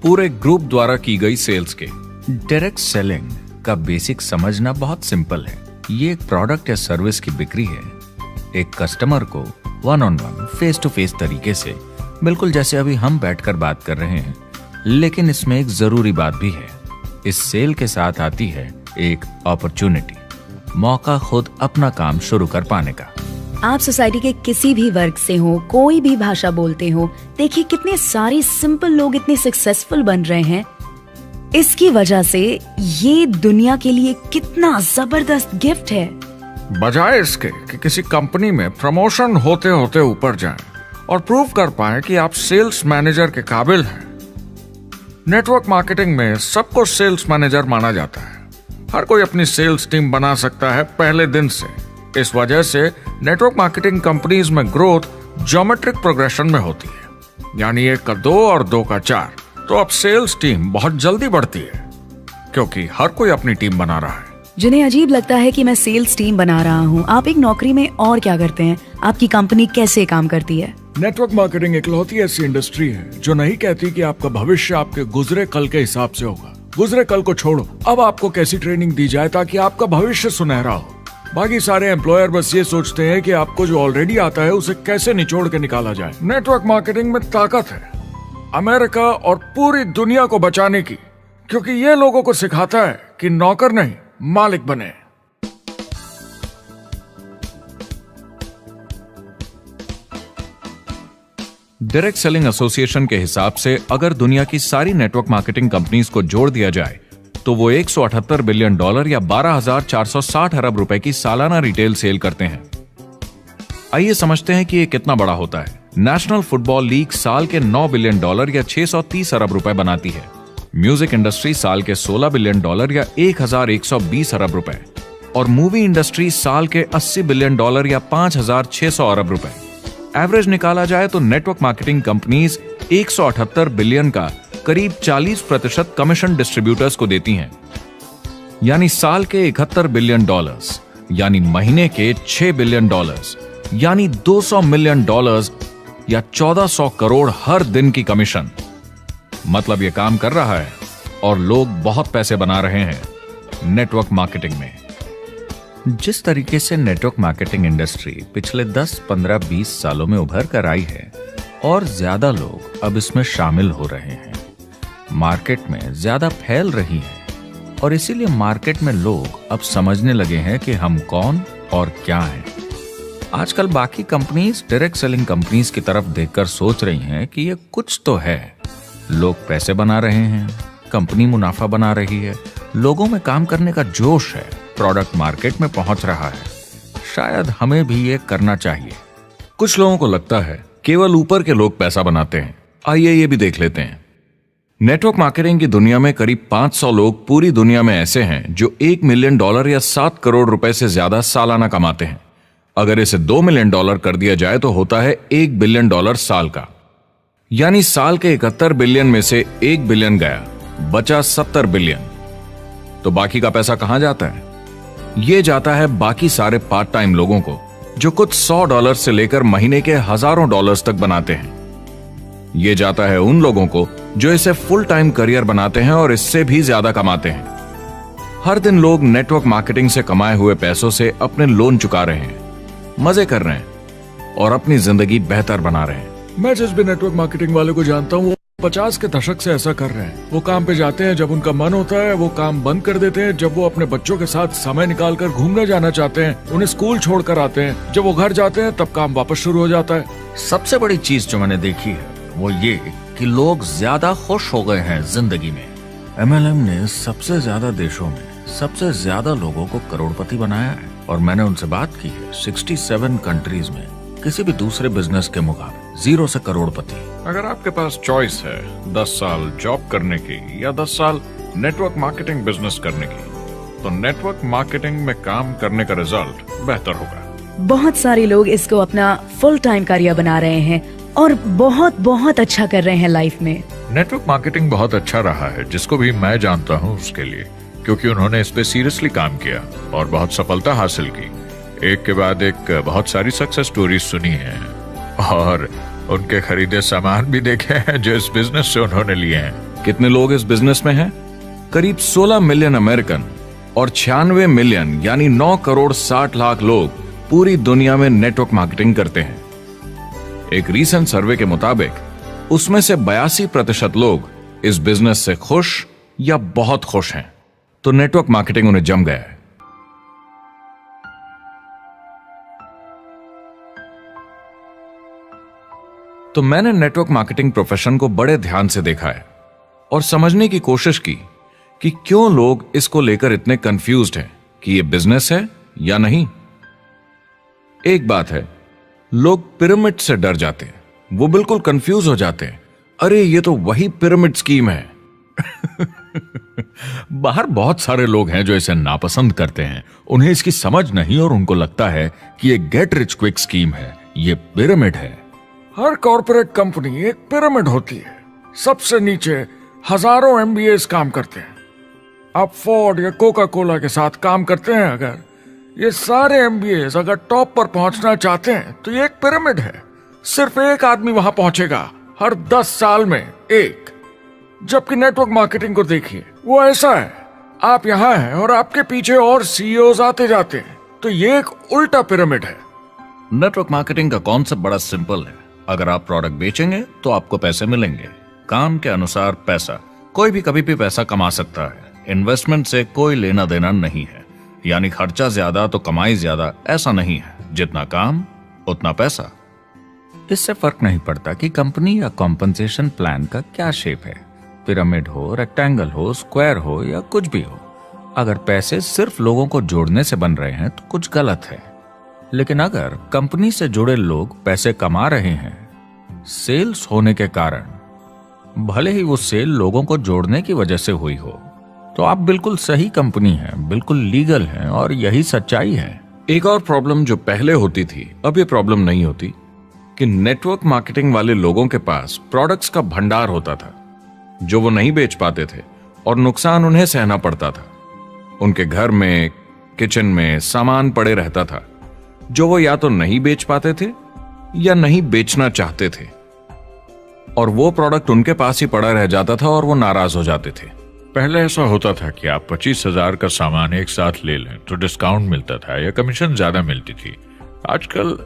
पूरे ग्रुप द्वारा की गई सेल्स के। डायरेक्ट सेलिंग का बेसिक समझना बहुत सिंपल है। ये एक प्रोडक्ट या सर्विस की बिक्री है एक कस्टमर को वन-ऑन-वन, फेस टू फेस तरीके से, बिल्कुल जैसे अभी हम बैठकर बात कर रहे हैं। लेकिन इसमें एक जरूरी बात भी है, इस सेल के साथ आती है एक अपॉर्चुनिटी। मौका खुद अपना काम शुरू कर पाने का। आप सोसाइटी के किसी भी वर्ग से हो, कोई भी भाषा बोलते हो, देखिए कितने सारे सिंपल लोग इतने सक्सेसफुल बन रहे हैं। इसकी वजह से ये दुनिया के लिए कितना जबरदस्त गिफ्ट है। बजाय इसके कि किसी कंपनी में प्रमोशन होते होते ऊपर जाएं और प्रूव कर पाएं कि आप सेल्स मैनेजर के काबिल हैं, नेटवर्क मार्केटिंग में सबको सेल्स मैनेजर माना जाता है। हर कोई अपनी सेल्स टीम बना सकता है पहले दिन से। इस वजह से नेटवर्क मार्केटिंग कंपनीज में ग्रोथ ज्योमेट्रिक प्रोग्रेशन में होती है, यानी 1 का 2 और 2 का 4। तो अब सेल्स टीम बहुत जल्दी बढ़ती है क्योंकि हर कोई अपनी टीम बना रहा है। जिन्हें अजीब लगता है कि मैं सेल्स टीम बना रहा हूँ, आप एक नौकरी में और क्या करते हैं? आपकी कंपनी कैसे काम करती है? नेटवर्क मार्केटिंग इकलौती ऐसी इंडस्ट्री है जो नहीं कहती कि आपका भविष्य आपके गुजरे कल के हिसाब से होगा। गुजरे कल को छोड़ो, अब आपको कैसी ट्रेनिंग दी जाए ताकि आपका भविष्य सुनहरा हो। बाकी सारे एम्प्लॉयर बस ये सोचते हैं कि आपको जो ऑलरेडी आता है उसे कैसे निचोड़ के निकाला जाए। नेटवर्क मार्केटिंग में ताकत है अमेरिका और पूरी दुनिया को बचाने की, क्योंकि ये लोगों को सिखाता है कि नौकर नहीं मालिक बने। डायरेक्ट सेलिंग एसोसिएशन के हिसाब से अगर दुनिया की सारी नेटवर्क मार्केटिंग कंपनीज को जोड़ दिया जाए तो वो $178 बिलियन या 12,460 अरब रुपए की सालाना रिटेल सेल करते हैं। आइए समझते हैं कि ये कितना बड़ा होता है। नेशनल फुटबॉल लीग साल के $9 बिलियन या 630 अरब रुपए बनाती है। म्यूजिक इंडस्ट्री साल के $16 बिलियन या 1,120 अरब रुपए, और मूवी इंडस्ट्री साल के $80 बिलियन या 5,600 अरब रुपए। एवरेज निकाला जाए तो नेटवर्क मार्केटिंग कंपनीज 178 बिलियन का करीब 40% कमीशन डिस्ट्रीब्यूटर्स को देती हैं, यानी साल के $71 बिलियन, यानी महीने के $6 बिलियन, यानी $200 मिलियन या 1400 करोड़ हर दिन की कमीशन। मतलब ये काम कर रहा है और लोग बहुत पैसे बना रहे हैं नेटवर्क मार्केटिंग में। जिस तरीके से नेटवर्क मार्केटिंग इंडस्ट्री पिछले 10, 15, 20 सालों में उभर कर आई है और ज्यादा लोग अब इसमें शामिल हो रहे हैं, मार्केट में ज्यादा फैल रही है और इसीलिए मार्केट में लोग अब समझने लगे हैं कि हम कौन और क्या हैं। आजकल बाकी कंपनीज डायरेक्ट सेलिंग कंपनीज की तरफ देखकर सोच रही हैं कि ये कुछ तो है। लोग पैसे बना रहे हैं, कंपनी मुनाफा बना रही है, लोगों में काम करने का जोश है, प्रोडक्ट मार्केट में पहुंच रहा है, शायद हमें भी ये करना चाहिए। कुछ लोगों को लगता है केवल ऊपर के लोग पैसा बनाते हैं। आइए ये भी देख लेते हैं। नेटवर्क मार्केटिंग की दुनिया में करीब 500 लोग पूरी दुनिया में ऐसे हैं जो $1 मिलियन या 7 करोड़ रुपए से ज्यादा सालाना कमाते हैं। अगर इसे $2 मिलियन कर दिया जाए तो होता है $1 बिलियन साल का, यानी साल के 71 बिलियन में से 1 बिलियन गया, बचा 70 बिलियन। तो बाकी का पैसा कहां जाता है? ये जाता है बाकी सारे पार्ट टाइम लोगों को जो कुछ $100 से लेकर महीने के हजारों डॉलर्स तक बनाते हैं। ये जाता है उन लोगों को जो इसे फुल टाइम करियर बनाते हैं और इससे भी ज्यादा कमाते हैं। हर दिन लोग नेटवर्क मार्केटिंग से कमाए हुए पैसों से अपने लोन चुका रहे हैं, मजे कर रहे हैं और अपनी जिंदगी बेहतर बना रहे हैं। मैं जिस भी नेटवर्क मार्केटिंग वाले को जानता हूँ 50 के दशक से ऐसा कर रहे हैं। वो काम पे जाते हैं जब उनका मन होता है, वो काम बंद कर देते हैं जब वो अपने बच्चों के साथ समय निकालकर घूमने जाना चाहते हैं, उन्हें स्कूल छोड़कर आते हैं, जब वो घर जाते हैं तब काम वापस शुरू हो जाता है। सबसे बड़ी चीज जो मैंने देखी है वो ये कि लोग ज्यादा खुश हो गए हैं जिंदगी में। MLM ने सबसे ज्यादा देशों में सबसे ज्यादा लोगों को करोड़पति बनाया है और मैंने उनसे बात की है 67 कंट्रीज में किसी भी दूसरे बिजनेस के मुकाबले 0 से करोड़पति। अगर आपके पास चॉइस है 10 साल जॉब करने की या 10 साल नेटवर्क मार्केटिंग बिजनेस करने की, तो नेटवर्क मार्केटिंग में काम करने का रिजल्ट बेहतर होगा। बहुत सारे लोग इसको अपना फुल टाइम करियर बना रहे हैं और बहुत बहुत अच्छा कर रहे हैं लाइफ में। नेटवर्क मार्केटिंग बहुत अच्छा रहा है जिसको भी मैं जानता हूँ उसके लिए, क्योंकि उन्होंने इस पे सीरियसली काम किया और बहुत सफलता हासिल की। एक के बाद एक बहुत सारी सक्सेस स्टोरीज सुनी है और उनके खरीदे सामान भी देखे हैं जो इस बिजनेस से उन्होंने लिए हैं। कितने लोग इस बिजनेस में हैं? करीब 16 मिलियन अमेरिकन और 96 मिलियन यानी 9 करोड़ 60 लाख लोग पूरी दुनिया में नेटवर्क मार्केटिंग करते हैं। एक रीसेंट सर्वे के मुताबिक उसमें से 82% लोग इस बिजनेस से खुश या बहुत खुश हैं। तो नेटवर्क मार्केटिंग उन्हें जम गया है। तो मैंने नेटवर्क मार्केटिंग प्रोफेशन को बड़े ध्यान से देखा है और समझने की कोशिश की कि क्यों लोग इसको लेकर इतने कंफ्यूज्ड हैं कि ये बिजनेस है या नहीं। एक बात है, लोग पिरामिड से डर जाते हैं, वो बिल्कुल कंफ्यूज हो जाते हैं, अरे ये तो वही पिरामिड स्कीम है। बाहर बहुत सारे लोग हैं जो इसे नापसंद करते हैं, उन्हें इसकी समझ नहीं और उनको लगता है कि ये गेट रिच क्विक स्कीम है, ये पिरामिड है। हर कॉर्पोरेट कंपनी एक पिरामिड होती है। सबसे नीचे हजारों एमबीएस काम करते हैं। आप फोर्ड या कोका कोला के साथ काम करते हैं, अगर ये सारे एमबीएस अगर टॉप पर पहुंचना चाहते हैं तो ये एक पिरामिड है। सिर्फ एक आदमी वहां पहुंचेगा हर 10 साल में एक। जबकि नेटवर्क मार्केटिंग को देखिए, वो ऐसा है, आप यहां हैं और आपके पीछे और सीईओज आते जाते हैं, तो ये एक उल्टा पिरामिड है। नेटवर्क मार्केटिंग का कॉन्सेप्ट बड़ा सिंपल है। अगर आप प्रोडक्ट बेचेंगे तो आपको पैसे मिलेंगे, काम के अनुसार पैसा। कोई भी कभी भी पैसा कमा सकता है, इन्वेस्टमेंट से कोई लेना देना नहीं है। यानी खर्चा ज्यादा तो कमाई ज्यादा, ऐसा नहीं है, जितना काम उतना पैसा। इससे फर्क नहीं पड़ता कि कंपनी या कॉम्पनसेशन प्लान का क्या शेप है, पिरामिड हो, रेक्टेंगल हो, स्क्वायर हो या कुछ भी हो। अगर पैसे सिर्फ लोगों को जोड़ने से बन रहे हैं तो कुछ गलत है। लेकिन अगर कंपनी से जुड़े लोग पैसे कमा रहे हैं सेल्स होने के कारण, भले ही वो सेल लोगों को जोड़ने की वजह से हुई हो, तो आप बिल्कुल सही कंपनी हैं, बिल्कुल लीगल हैं और यही सच्चाई है। एक और प्रॉब्लम जो पहले होती थी, अब ये प्रॉब्लम नहीं होती कि नेटवर्क मार्केटिंग वाले लोगों के पास प्रोडक्ट्स का भंडार होता था जो वो नहीं बेच पाते थे और नुकसान उन्हें सहना पड़ता था। उनके घर में, किचन में सामान पड़े रहता था जो वो या तो नहीं बेच पाते थे या नहीं बेचना चाहते थे, और वो प्रोडक्ट उनके पास ही पड़ा रह जाता था और वो नाराज हो जाते थे। पहले ऐसा होता था कि आप 25,000 का सामान एक साथ ले लें तो डिस्काउंट मिलता था या कमीशन ज्यादा मिलती थी। आजकल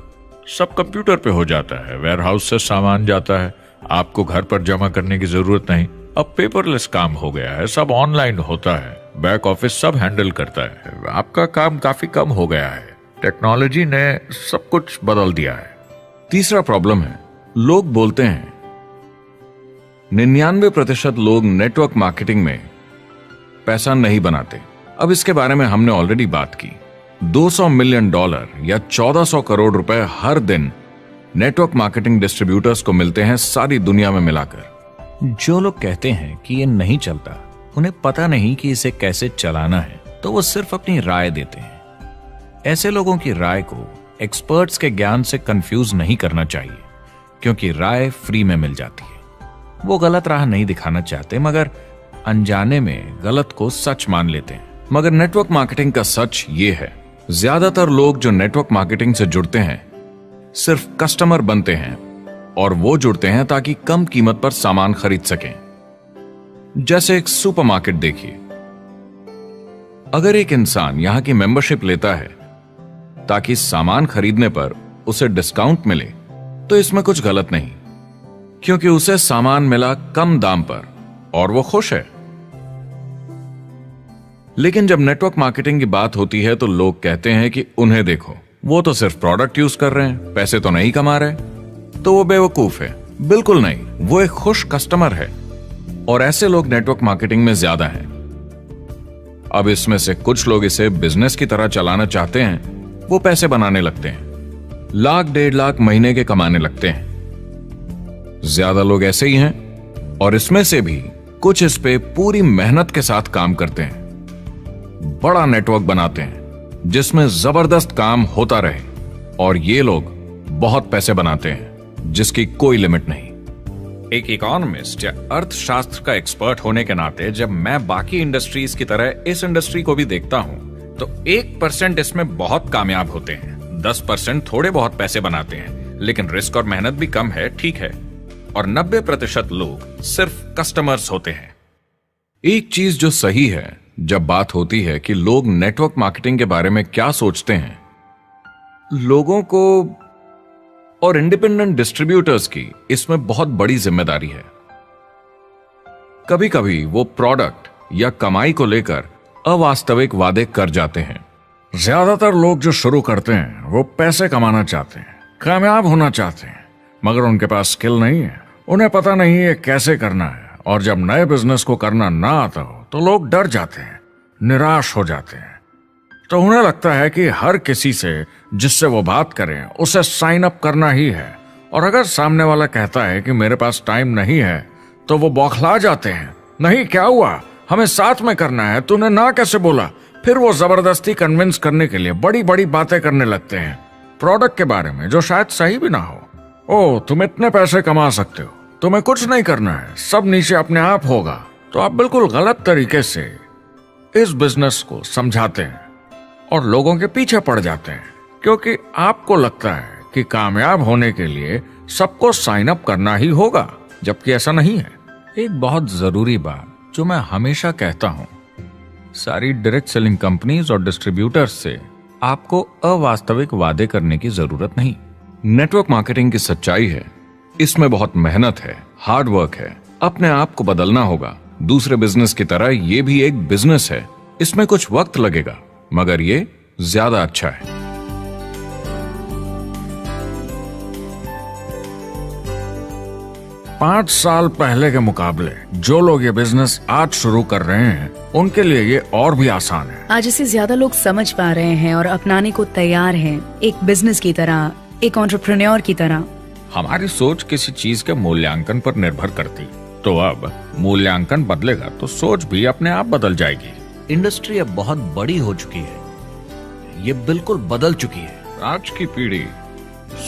सब कंप्यूटर पे हो जाता है, वेयर हाउस से सामान जाता है, आपको घर पर जमा करने की जरूरत नहीं। अब पेपरलेस काम हो गया है, सब ऑनलाइन होता है, बैक ऑफिस सब हैंडल करता है, आपका काम काफी कम हो गया है। टेक्नोलॉजी ने सब कुछ बदल दिया है। तीसरा प्रॉब्लम है, लोग बोलते हैं 99% लोग नेटवर्क मार्केटिंग में पैसा नहीं बनाते। अब इसके बारे में हमने ऑलरेडी बात की। $200 मिलियन या 1400 करोड़ रुपए हर दिन नेटवर्क मार्केटिंग डिस्ट्रीब्यूटर्स को मिलते हैं सारी दुनिया में मिलाकर। जो लोग कहते हैं कि ये नहीं चलता, उन्हें पता नहीं कि इसे कैसे चलाना है, तो वो सिर्फ अपनी राय देते हैं। ऐसे लोगों की राय को एक्सपर्ट्स के ज्ञान से कंफ्यूज नहीं करना चाहिए, क्योंकि राय फ्री में मिल जाती है। वो गलत राह नहीं दिखाना चाहते, मगर अनजाने में गलत को सच मान लेते हैं। मगर नेटवर्क मार्केटिंग का सच ये है, ज्यादातर लोग जो नेटवर्क मार्केटिंग से जुड़ते हैं सिर्फ कस्टमर बनते हैं, और वो जुड़ते हैं ताकि कम कीमत पर सामान खरीद सकें। जैसे एक सुपरमार्केट देखिए, अगर एक इंसान यहां की मेंबरशिप लेता है ताकि सामान खरीदने पर उसे डिस्काउंट मिले, तो इसमें कुछ गलत नहीं, क्योंकि उसे सामान मिला कम दाम पर और वो खुश है। लेकिन जब नेटवर्क मार्केटिंग की बात होती है तो लोग कहते हैं कि उन्हें देखो, वो तो सिर्फ प्रोडक्ट यूज कर रहे हैं, पैसे तो नहीं कमा रहे, तो वो बेवकूफ है। बिल्कुल नहीं, वो एक खुश कस्टमर है, और ऐसे लोग नेटवर्क मार्केटिंग में ज्यादा हैं। अब इसमें से कुछ लोग इसे बिजनेस की तरह चलाना चाहते हैं, वो पैसे बनाने लगते हैं, लाख 1.5 लाख महीने के कमाने लगते हैं। ज्यादा लोग ऐसे ही हैं, और इसमें से भी कुछ इस पे पूरी मेहनत के साथ काम करते हैं, बड़ा नेटवर्क बनाते हैं जिसमें जबरदस्त काम होता रहे, और ये लोग बहुत पैसे बनाते हैं जिसकी कोई लिमिट नहीं। एक इकोनॉमिस्ट या अर्थशास्त्र का एक्सपर्ट होने के नाते जब मैं बाकी इंडस्ट्रीज की तरह इस इंडस्ट्री को भी देखता हूं, तो 1% इसमें बहुत कामयाब होते हैं, 10% थोड़े बहुत पैसे बनाते हैं, लेकिन रिस्क और मेहनत भी कम है, ठीक है, और 90% लोग सिर्फ कस्टमर्स होते हैं। एक चीज जो सही है जब बात होती है कि लोग नेटवर्क मार्केटिंग के बारे में क्या सोचते हैं, लोगों को और इंडिपेंडेंट डिस्ट्रीब्यूटर्स की इसमें बहुत बड़ी जिम्मेदारी है। कभी कभी वो प्रोडक्ट या कमाई को लेकर अवास्तविक वादे कर जाते हैं। ज्यादातर लोग जो शुरू करते हैं वो पैसे कमाना चाहते हैं, कामयाब होना चाहते हैं, मगर उनके पास स्किल नहीं है, उन्हें पता नहीं है कैसे करना है। और जब नए बिजनेस को करना ना आता हो तो लोग डर जाते हैं, निराश हो जाते हैं। तो उन्हें लगता है कि हर किसी से जिससे वो बात करें उसे साइन अप करना ही है। और अगर सामने वाला कहता है कि मेरे पास टाइम नहीं है तो वो बौखला जाते हैं। नहीं, क्या हुआ, हमें साथ में करना है, तूने ना कैसे बोला। फिर वो जबरदस्ती कन्विंस करने के लिए बड़ी बड़ी बातें करने लगते हैं प्रोडक्ट के बारे में, जो शायद सही भी ना हो। ओ, तुम इतने पैसे कमा सकते हो, तुम्हें कुछ नहीं करना है, सब नीचे अपने आप होगा। तो आप बिल्कुल गलत तरीके से इस बिजनेस को समझाते हैं और लोगों के पीछे पड़ जाते हैं, क्योंकि आपको लगता है कि कामयाब होने के लिए सबको साइन अप करना ही होगा, जबकि ऐसा नहीं है। एक बहुत जरूरी बात जो मैं हमेशा कहता हूं, सारी डायरेक्ट सेलिंग कंपनीज और डिस्ट्रीब्यूटर्स से आपको अवास्तविक वादे करने की जरूरत नहीं। नेटवर्क मार्केटिंग की सच्चाई है, इसमें बहुत मेहनत है, हार्ड वर्क है, अपने आप को बदलना होगा। दूसरे बिजनेस की तरह ये भी एक बिजनेस है, इसमें कुछ वक्त लगेगा मगर ये ज्यादा अच्छा है। 5 साल पहले के मुकाबले जो लोग ये बिजनेस आज शुरू कर रहे हैं उनके लिए ये और भी आसान है। आज इसे ज्यादा लोग समझ पा रहे हैं और अपनाने को तैयार हैं, एक बिजनेस की तरह, एक एंटरप्रेन्योर की तरह। हमारी सोच किसी चीज के मूल्यांकन पर निर्भर करती, तो अब मूल्यांकन बदलेगा तो सोच भी अपने आप बदल जाएगी। इंडस्ट्री अब बहुत बड़ी हो चुकी है, ये बिल्कुल बदल चुकी है। आज की पीढ़ी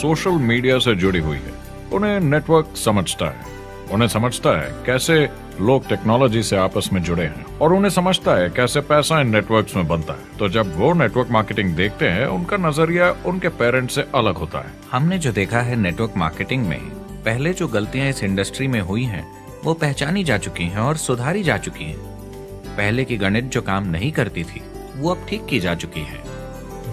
सोशल मीडिया से जुड़ी हुई है, उन्हें नेटवर्क समझता है, उन्हें समझता है कैसे लोग टेक्नोलॉजी से आपस में जुड़े हैं और उन्हें समझता है कैसे पैसा इन नेटवर्क्स में बनता है। तो जब वो नेटवर्क मार्केटिंग देखते हैं उनका नजरिया उनके पेरेंट्स से अलग होता है। हमने जो देखा है नेटवर्क मार्केटिंग में, पहले जो गलतियां इस इंडस्ट्री में हुई हैं वो पहचानी जा चुकी हैं और सुधारी जा चुकी हैं। पहले की गणित जो काम नहीं करती थी वो अब ठीक की जा चुकी है।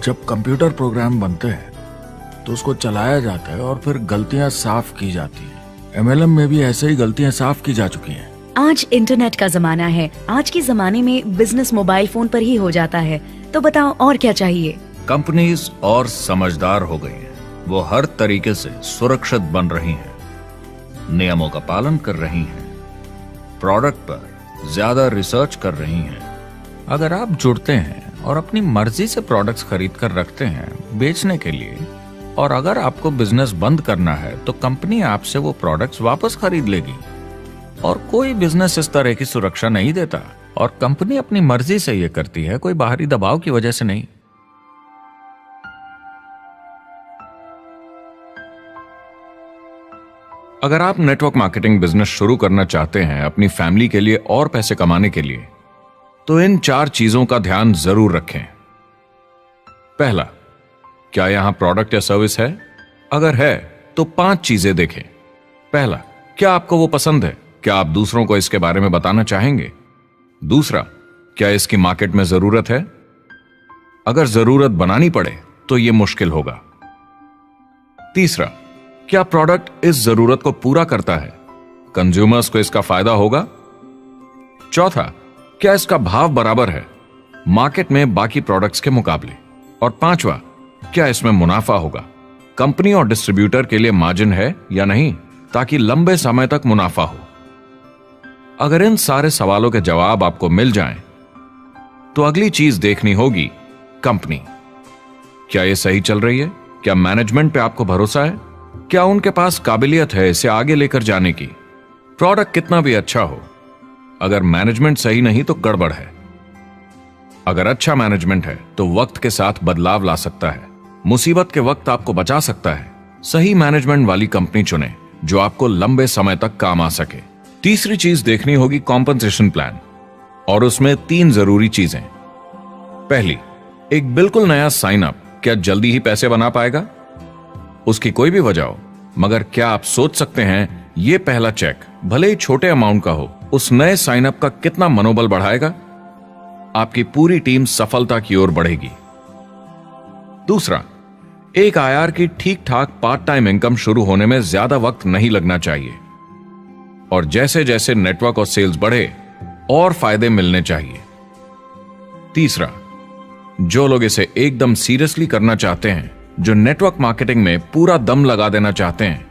जब कंप्यूटर प्रोग्राम बनते हैं तो उसको चलाया जाता है और फिर गलतियां साफ की जाती हैं। MLM में भी ऐसे ही गलतियां साफ की जा चुकी हैं। आज इंटरनेट का जमाना है, आज के जमाने में बिजनेस मोबाइल फोन पर ही हो जाता है। तो बताओ और क्या चाहिए। कंपनीज और समझदार हो गई हैं, वो हर तरीके से सुरक्षित बन रही हैं, नियमों का पालन कर रही हैं, प्रोडक्ट पर ज्यादा रिसर्च कर रही हैं। अगर आप जुड़ते हैं और अपनी मर्जी से प्रोडक्ट्स खरीद कर रखते हैं बेचने के लिए, और अगर आपको बिजनेस बंद करना है तो कंपनी आपसे वो प्रोडक्ट्स वापस खरीद लेगी। और कोई बिजनेस इस तरह की सुरक्षा नहीं देता, और कंपनी अपनी मर्जी से ये करती है, कोई बाहरी दबाव की वजह से नहीं। अगर आप नेटवर्क मार्केटिंग बिजनेस शुरू करना चाहते हैं अपनी फैमिली के लिए और पैसे कमाने के लिए, तो इन 4 चीजों का ध्यान जरूर रखें। पहला, क्या यहां प्रोडक्ट या सर्विस है? अगर है तो 5 चीजें देखें। पहला, क्या आपको वो पसंद है? क्या आप दूसरों को इसके बारे में बताना चाहेंगे? दूसरा, क्या इसकी मार्केट में जरूरत है? अगर जरूरत बनानी पड़े तो यह मुश्किल होगा। तीसरा, क्या प्रोडक्ट इस जरूरत को पूरा करता है? कंज्यूमर्स को इसका फायदा होगा? चौथा, क्या इसका भाव बराबर है मार्केट में बाकी प्रोडक्ट्स के मुकाबले? और पांचवा, क्या इसमें मुनाफा होगा? कंपनी और डिस्ट्रीब्यूटर के लिए मार्जिन है या नहीं, ताकि लंबे समय तक मुनाफा हो। अगर इन सारे सवालों के जवाब आपको मिल जाएं, तो अगली चीज देखनी होगी कंपनी। क्या यह सही चल रही है? क्या मैनेजमेंट पे आपको भरोसा है? क्या उनके पास काबिलियत है इसे आगे लेकर जाने की? प्रोडक्ट कितना भी अच्छा हो, अगर मैनेजमेंट सही नहीं तो गड़बड़ है। अगर अच्छा मैनेजमेंट है तो वक्त के साथ बदलाव ला सकता है, मुसीबत के वक्त आपको बचा सकता है। सही मैनेजमेंट वाली कंपनी चुनें जो आपको लंबे समय तक काम आ सके। तीसरी चीज देखनी होगी कॉम्पनसेशन प्लान, और उसमें 3 जरूरी चीजें। पहली, एक बिल्कुल नया साइन अप क्या जल्दी ही पैसे बना पाएगा? उसकी कोई भी वजह हो, मगर क्या आप सोच सकते हैं यह पहला चेक भले ही छोटे अमाउंट का हो, उस नए साइन अप का कितना मनोबल बढ़ाएगा? आपकी पूरी टीम सफलता की ओर बढ़ेगी। दूसरा, एक IR की ठीक ठाक पार्ट टाइम इनकम शुरू होने में ज्यादा वक्त नहीं लगना चाहिए, और जैसे जैसे नेटवर्क और सेल्स बढ़े और फायदे मिलने चाहिए। तीसरा, जो लोग इसे एकदम सीरियसली करना चाहते हैं, जो नेटवर्क मार्केटिंग में पूरा दम लगा देना चाहते हैं,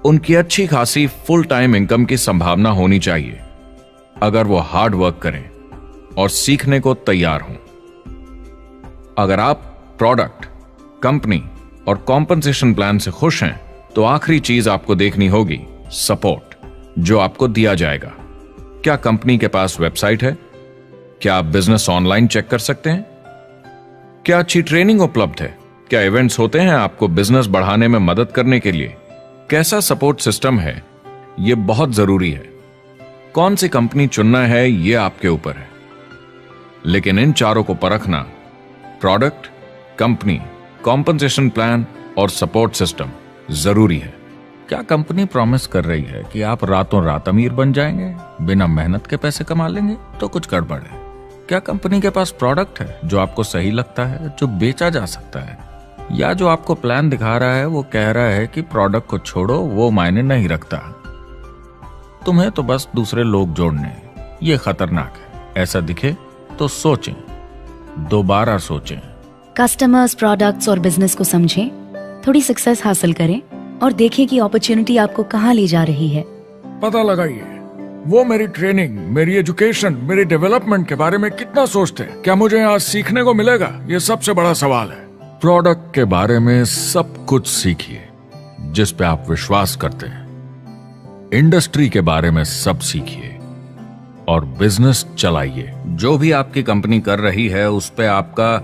उनकी अच्छी खासी फुल टाइम इनकम की संभावना होनी चाहिए अगर वो हार्ड वर्क करें और सीखने को तैयार हों। अगर आप प्रोडक्ट, कंपनी और कॉम्पनसेशन प्लान से खुश हैं तो आखिरी चीज आपको देखनी होगी सपोर्ट जो आपको दिया जाएगा। क्या कंपनी के पास वेबसाइट है? क्या आप बिजनेस ऑनलाइन चेक कर सकते हैं? क्या अच्छी ट्रेनिंग उपलब्ध है? क्या इवेंट्स होते हैं आपको बिजनेस बढ़ाने में मदद करने के लिए? कैसा सपोर्ट सिस्टम है? यह बहुत जरूरी है। कौन सी कंपनी चुनना है यह आपके ऊपर है, लेकिन इन चारों को परखना, प्रोडक्ट, कंपनी, कॉम्पनसेशन प्लान और सपोर्ट सिस्टम, जरूरी है। क्या कंपनी प्रॉमिस कर रही है कि आप रातों रात अमीर बन जाएंगे, बिना मेहनत के पैसे कमा लेंगे? तो कुछ गड़बड़ है। क्या कंपनी के पास प्रोडक्ट है जो आपको सही लगता है, जो बेचा जा सकता है? या जो आपको प्लान दिखा रहा है वो कह रहा है कि प्रोडक्ट को छोड़ो, वो मायने नहीं रखता, तुम्हें तो बस दूसरे लोग जोड़ने हैं। ये खतरनाक है। ऐसा दिखे तो सोचें, दोबारा सोचें। कस्टमर्स, प्रोडक्ट्स और बिजनेस को समझें, थोड़ी सक्सेस हासिल करें और देखें कि अपॉर्चुनिटी आपको कहां ले जा रही है। पता लगाइए वो मेरी ट्रेनिंग, मेरी एजुकेशन, मेरी डेवलपमेंट के बारे में कितना सोचते हैं। क्या मुझे यहाँ सीखने को मिलेगा? ये सबसे बड़ा सवाल है। प्रोडक्ट के बारे में सब कुछ सीखिए जिस पे आप विश्वास करते हैं। इंडस्ट्री के बारे में सब सीखिए और बिजनेस चलाइए। जो भी आपकी कंपनी कर रही है उस पे आपका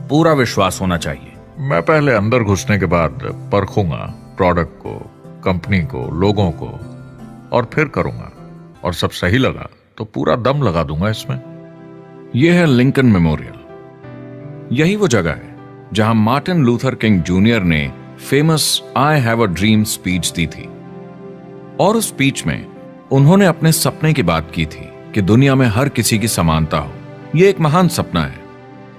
पूरा विश्वास होना चाहिए। मैं पहले अंदर घुसने के बाद परखूंगा प्रोडक्ट को, कंपनी को, लोगों को, और फिर करूंगा। और सब सही लगा तो पूरा दम लगा दूंगा इसमें। यह है लिंकन मेमोरियल। यही वो जगह है जहां मार्टिन लूथर किंग जूनियर ने famous I have a dream speech दी थी। और उस स्पीच में उन्होंने अपने सपने की बात की थी कि दुनिया में हर किसी की समानता हो। यह एक महान सपना है,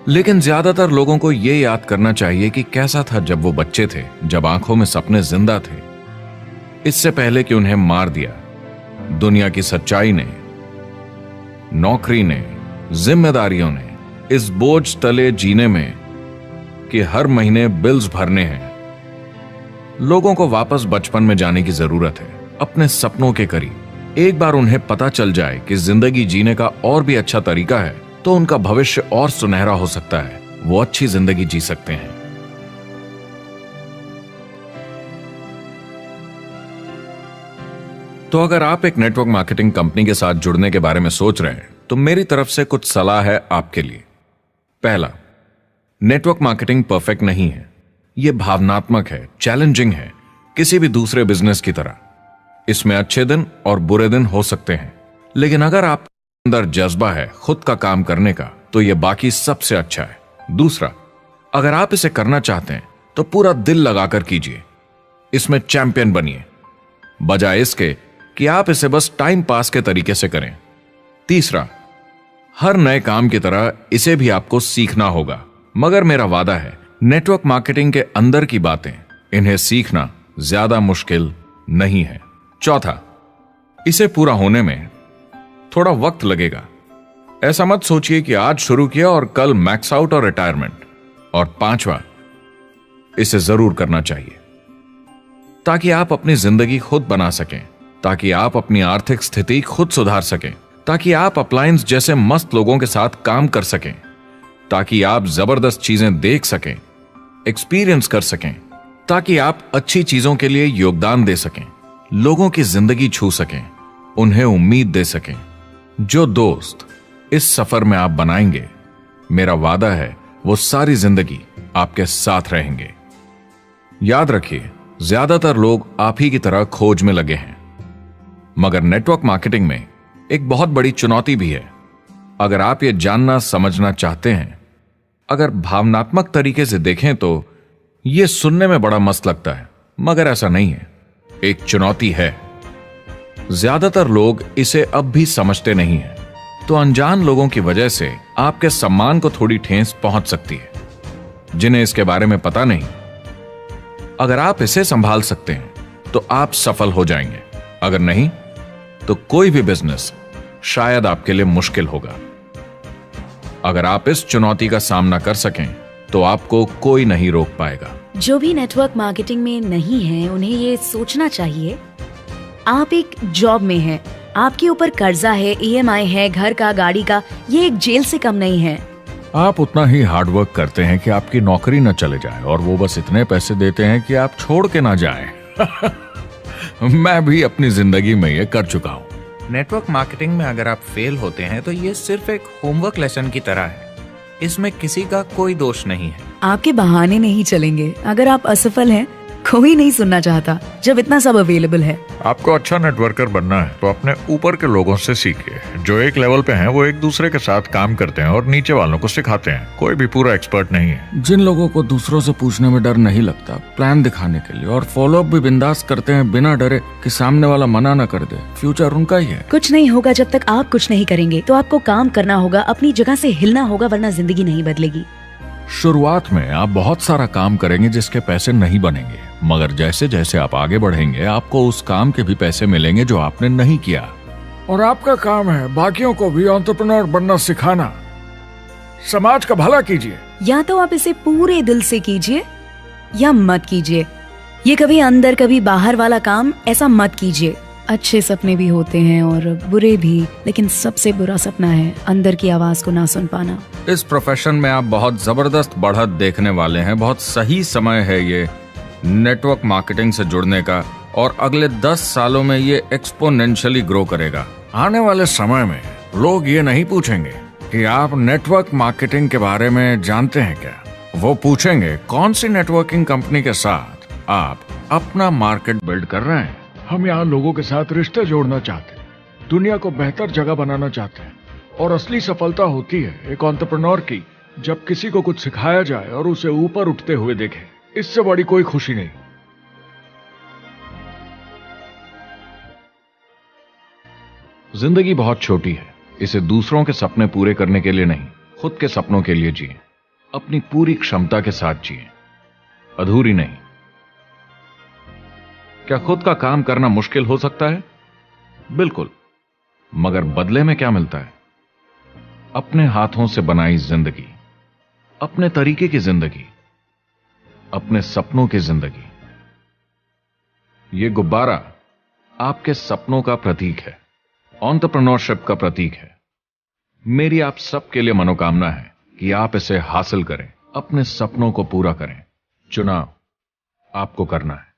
लेकिन ज्यादातर लोगों को यह याद करना चाहिए कि कैसा था जब वो बच्चे थे, जब आंखों में सपने जिंदा थे। इससे पहले कि उन्हें मार दिया दुनिया की सच्चाई ने, नौकरी ने, जिम्मेदारियों ने, इस बोझ तले जीने में कि हर महीने बिल्स भरने हैं। लोगों को वापस बचपन में जाने की जरूरत है, अपने सपनों के करीब। एक बार उन्हें पता चल जाए कि जिंदगी जीने का और भी अच्छा तरीका है तो उनका भविष्य और सुनहरा हो सकता है। वो अच्छी जिंदगी जी सकते हैं। तो अगर आप एक नेटवर्क मार्केटिंग कंपनी के साथ जुड़ने के बारे में सोच रहे हैं तो मेरी तरफ से कुछ सलाह है आपके लिए। पहला, नेटवर्क मार्केटिंग परफेक्ट नहीं है। यह भावनात्मक है, चैलेंजिंग है, किसी भी दूसरे बिजनेस की तरह। इसमें अच्छे दिन और बुरे दिन हो सकते हैं, लेकिन अगर आप अंदर जज्बा है खुद का काम करने का तो यह बाकी सबसे अच्छा है। दूसरा, अगर आप इसे करना चाहते हैं तो पूरा दिल लगाकर कीजिए, इसमें चैंपियन बनिए, बजाय इसके कि आप इसे बस टाइम पास के तरीके से करें। तीसरा, हर नए काम की तरह इसे भी आपको सीखना होगा, मगर मेरा वादा है नेटवर्क मार्केटिंग के अंदर की बातें, इन्हें सीखना ज्यादा मुश्किल नहीं है। चौथा, इसे पूरा होने में थोड़ा वक्त लगेगा। ऐसा मत सोचिए कि आज शुरू किया और कल मैक्स आउट और रिटायरमेंट। और पांचवा, इसे जरूर करना चाहिए ताकि आप अपनी जिंदगी खुद बना सकें, ताकि आप अपनी आर्थिक स्थिति खुद सुधार सकें, ताकि आप अप्लायंस जैसे मस्त लोगों के साथ काम कर सकें, ताकि आप जबरदस्त चीजें देख सकें, एक्सपीरियंस कर सकें, ताकि आप अच्छी चीजों के लिए योगदान दे सकें, लोगों की जिंदगी छू सकें, उन्हें उम्मीद दे सकें। जो दोस्त इस सफर में आप बनाएंगे, मेरा वादा है वो सारी जिंदगी आपके साथ रहेंगे। याद रखिए, ज्यादातर लोग आप ही की तरह खोज में लगे हैं, मगर नेटवर्क मार्केटिंग में एक बहुत बड़ी चुनौती भी है। अगर आप ये जानना समझना चाहते हैं, अगर भावनात्मक तरीके से देखें तो यह सुनने में बड़ा मस्त लगता है, मगर ऐसा नहीं है। एक चुनौती है। ज्यादातर लोग इसे अब भी समझते नहीं हैं, तो अनजान लोगों की वजह से आपके सम्मान को थोड़ी ठेस पहुंच सकती है, जिन्हें इसके बारे में पता नहीं। अगर आप इसे संभाल सकते हैं तो आप सफल हो जाएंगे, अगर नहीं तो कोई भी बिजनेस शायद आपके लिए मुश्किल होगा। अगर आप इस चुनौती का सामना कर सकें तो आपको कोई नहीं रोक पाएगा। जो भी नेटवर्क मार्केटिंग में नहीं है उन्हें ये सोचना चाहिए आप एक जॉब में हैं, आपके ऊपर कर्जा है, EMI है, घर का, गाड़ी का, ये एक जेल से कम नहीं है। आप उतना ही हार्डवर्क करते हैं कि आपकी नौकरी न चले जाए, और वो बस इतने पैसे देते हैं कि आप छोड़ के ना जाएं। मैं भी अपनी जिंदगी में ये कर चुका हूँ। नेटवर्क मार्केटिंग में अगर आप फेल होते हैं तो ये सिर्फ एक होमवर्क लेसन की तरह है। इसमें किसी का कोई दोष नहीं है। आपके बहाने नहीं चलेंगे। अगर आप असफल हैं, कोई नहीं सुनना चाहता जब इतना सब अवेलेबल है। आपको अच्छा नेटवर्कर बनना है तो अपने ऊपर के लोगों से सीखिए। जो एक लेवल पे हैं वो एक दूसरे के साथ काम करते हैं और नीचे वालों को सिखाते हैं। कोई भी पूरा एक्सपर्ट नहीं है। जिन लोगों को दूसरों से पूछने में डर नहीं लगता, प्लान दिखाने के लिए और फॉलोअप भी बिंदास करते हैं बिना डरे कि सामने वाला मना न कर दे, फ्यूचर उनका ही है। कुछ नहीं होगा जब तक आप कुछ नहीं करेंगे। तो आपको काम करना होगा, अपनी जगह से हिलना होगा, वरना जिंदगी नहीं बदलेगी। शुरुआत में आप बहुत सारा काम करेंगे जिसके पैसे नहीं बनेंगे, मगर जैसे जैसे आप आगे बढ़ेंगे आपको उस काम के भी पैसे मिलेंगे जो आपने नहीं किया। और आपका काम है बाकियों को भी एंटरप्रेन्योर बनना सिखाना। समाज का भला कीजिए। या तो आप इसे पूरे दिल से कीजिए या मत कीजिए। ये कभी अंदर कभी बाहर वाला काम ऐसा मत कीजिए। अच्छे सपने भी होते हैं और बुरे भी, लेकिन सबसे बुरा सपना है अंदर की आवाज को ना सुन पाना। इस प्रोफेशन में आप बहुत जबरदस्त बढ़त देखने वाले हैं। बहुत सही समय है ये नेटवर्क मार्केटिंग से जुड़ने का, और अगले 10 सालों में ये एक्सपोनेंशियली ग्रो करेगा। आने वाले समय में लोग ये नहीं पूछेंगे कि आप नेटवर्क मार्केटिंग के बारे में जानते हैं क्या। वो पूछेंगे कौन सी नेटवर्किंग कंपनी के साथ आप अपना मार्केट बिल्ड कर रहे हैं। हम यहाँ लोगों के साथ रिश्ते जोड़ना चाहते हैं, दुनिया को बेहतर जगह बनाना चाहते हैं। और असली सफलता होती है एक एंटरप्रेन्योर की, जब किसी को कुछ सिखाया जाए और उसे ऊपर उठते हुए देखे। इससे बड़ी कोई खुशी नहीं। जिंदगी बहुत छोटी है, इसे दूसरों के सपने पूरे करने के लिए नहीं, खुद के सपनों के लिए जिए। अपनी पूरी क्षमता के साथ जिए, अधूरी नहीं। क्या खुद का काम करना मुश्किल हो सकता है? बिल्कुल, मगर बदले में क्या मिलता है? अपने हाथों से बनाई जिंदगी, अपने तरीके की जिंदगी, अपने सपनों की जिंदगी। ये गुब्बारा आपके सपनों का प्रतीक है, एंटरप्रेन्योरशिप का प्रतीक है। मेरी आप सबके लिए मनोकामना है कि आप इसे हासिल करें, अपने सपनों को पूरा करें। चुनाव आपको करना है।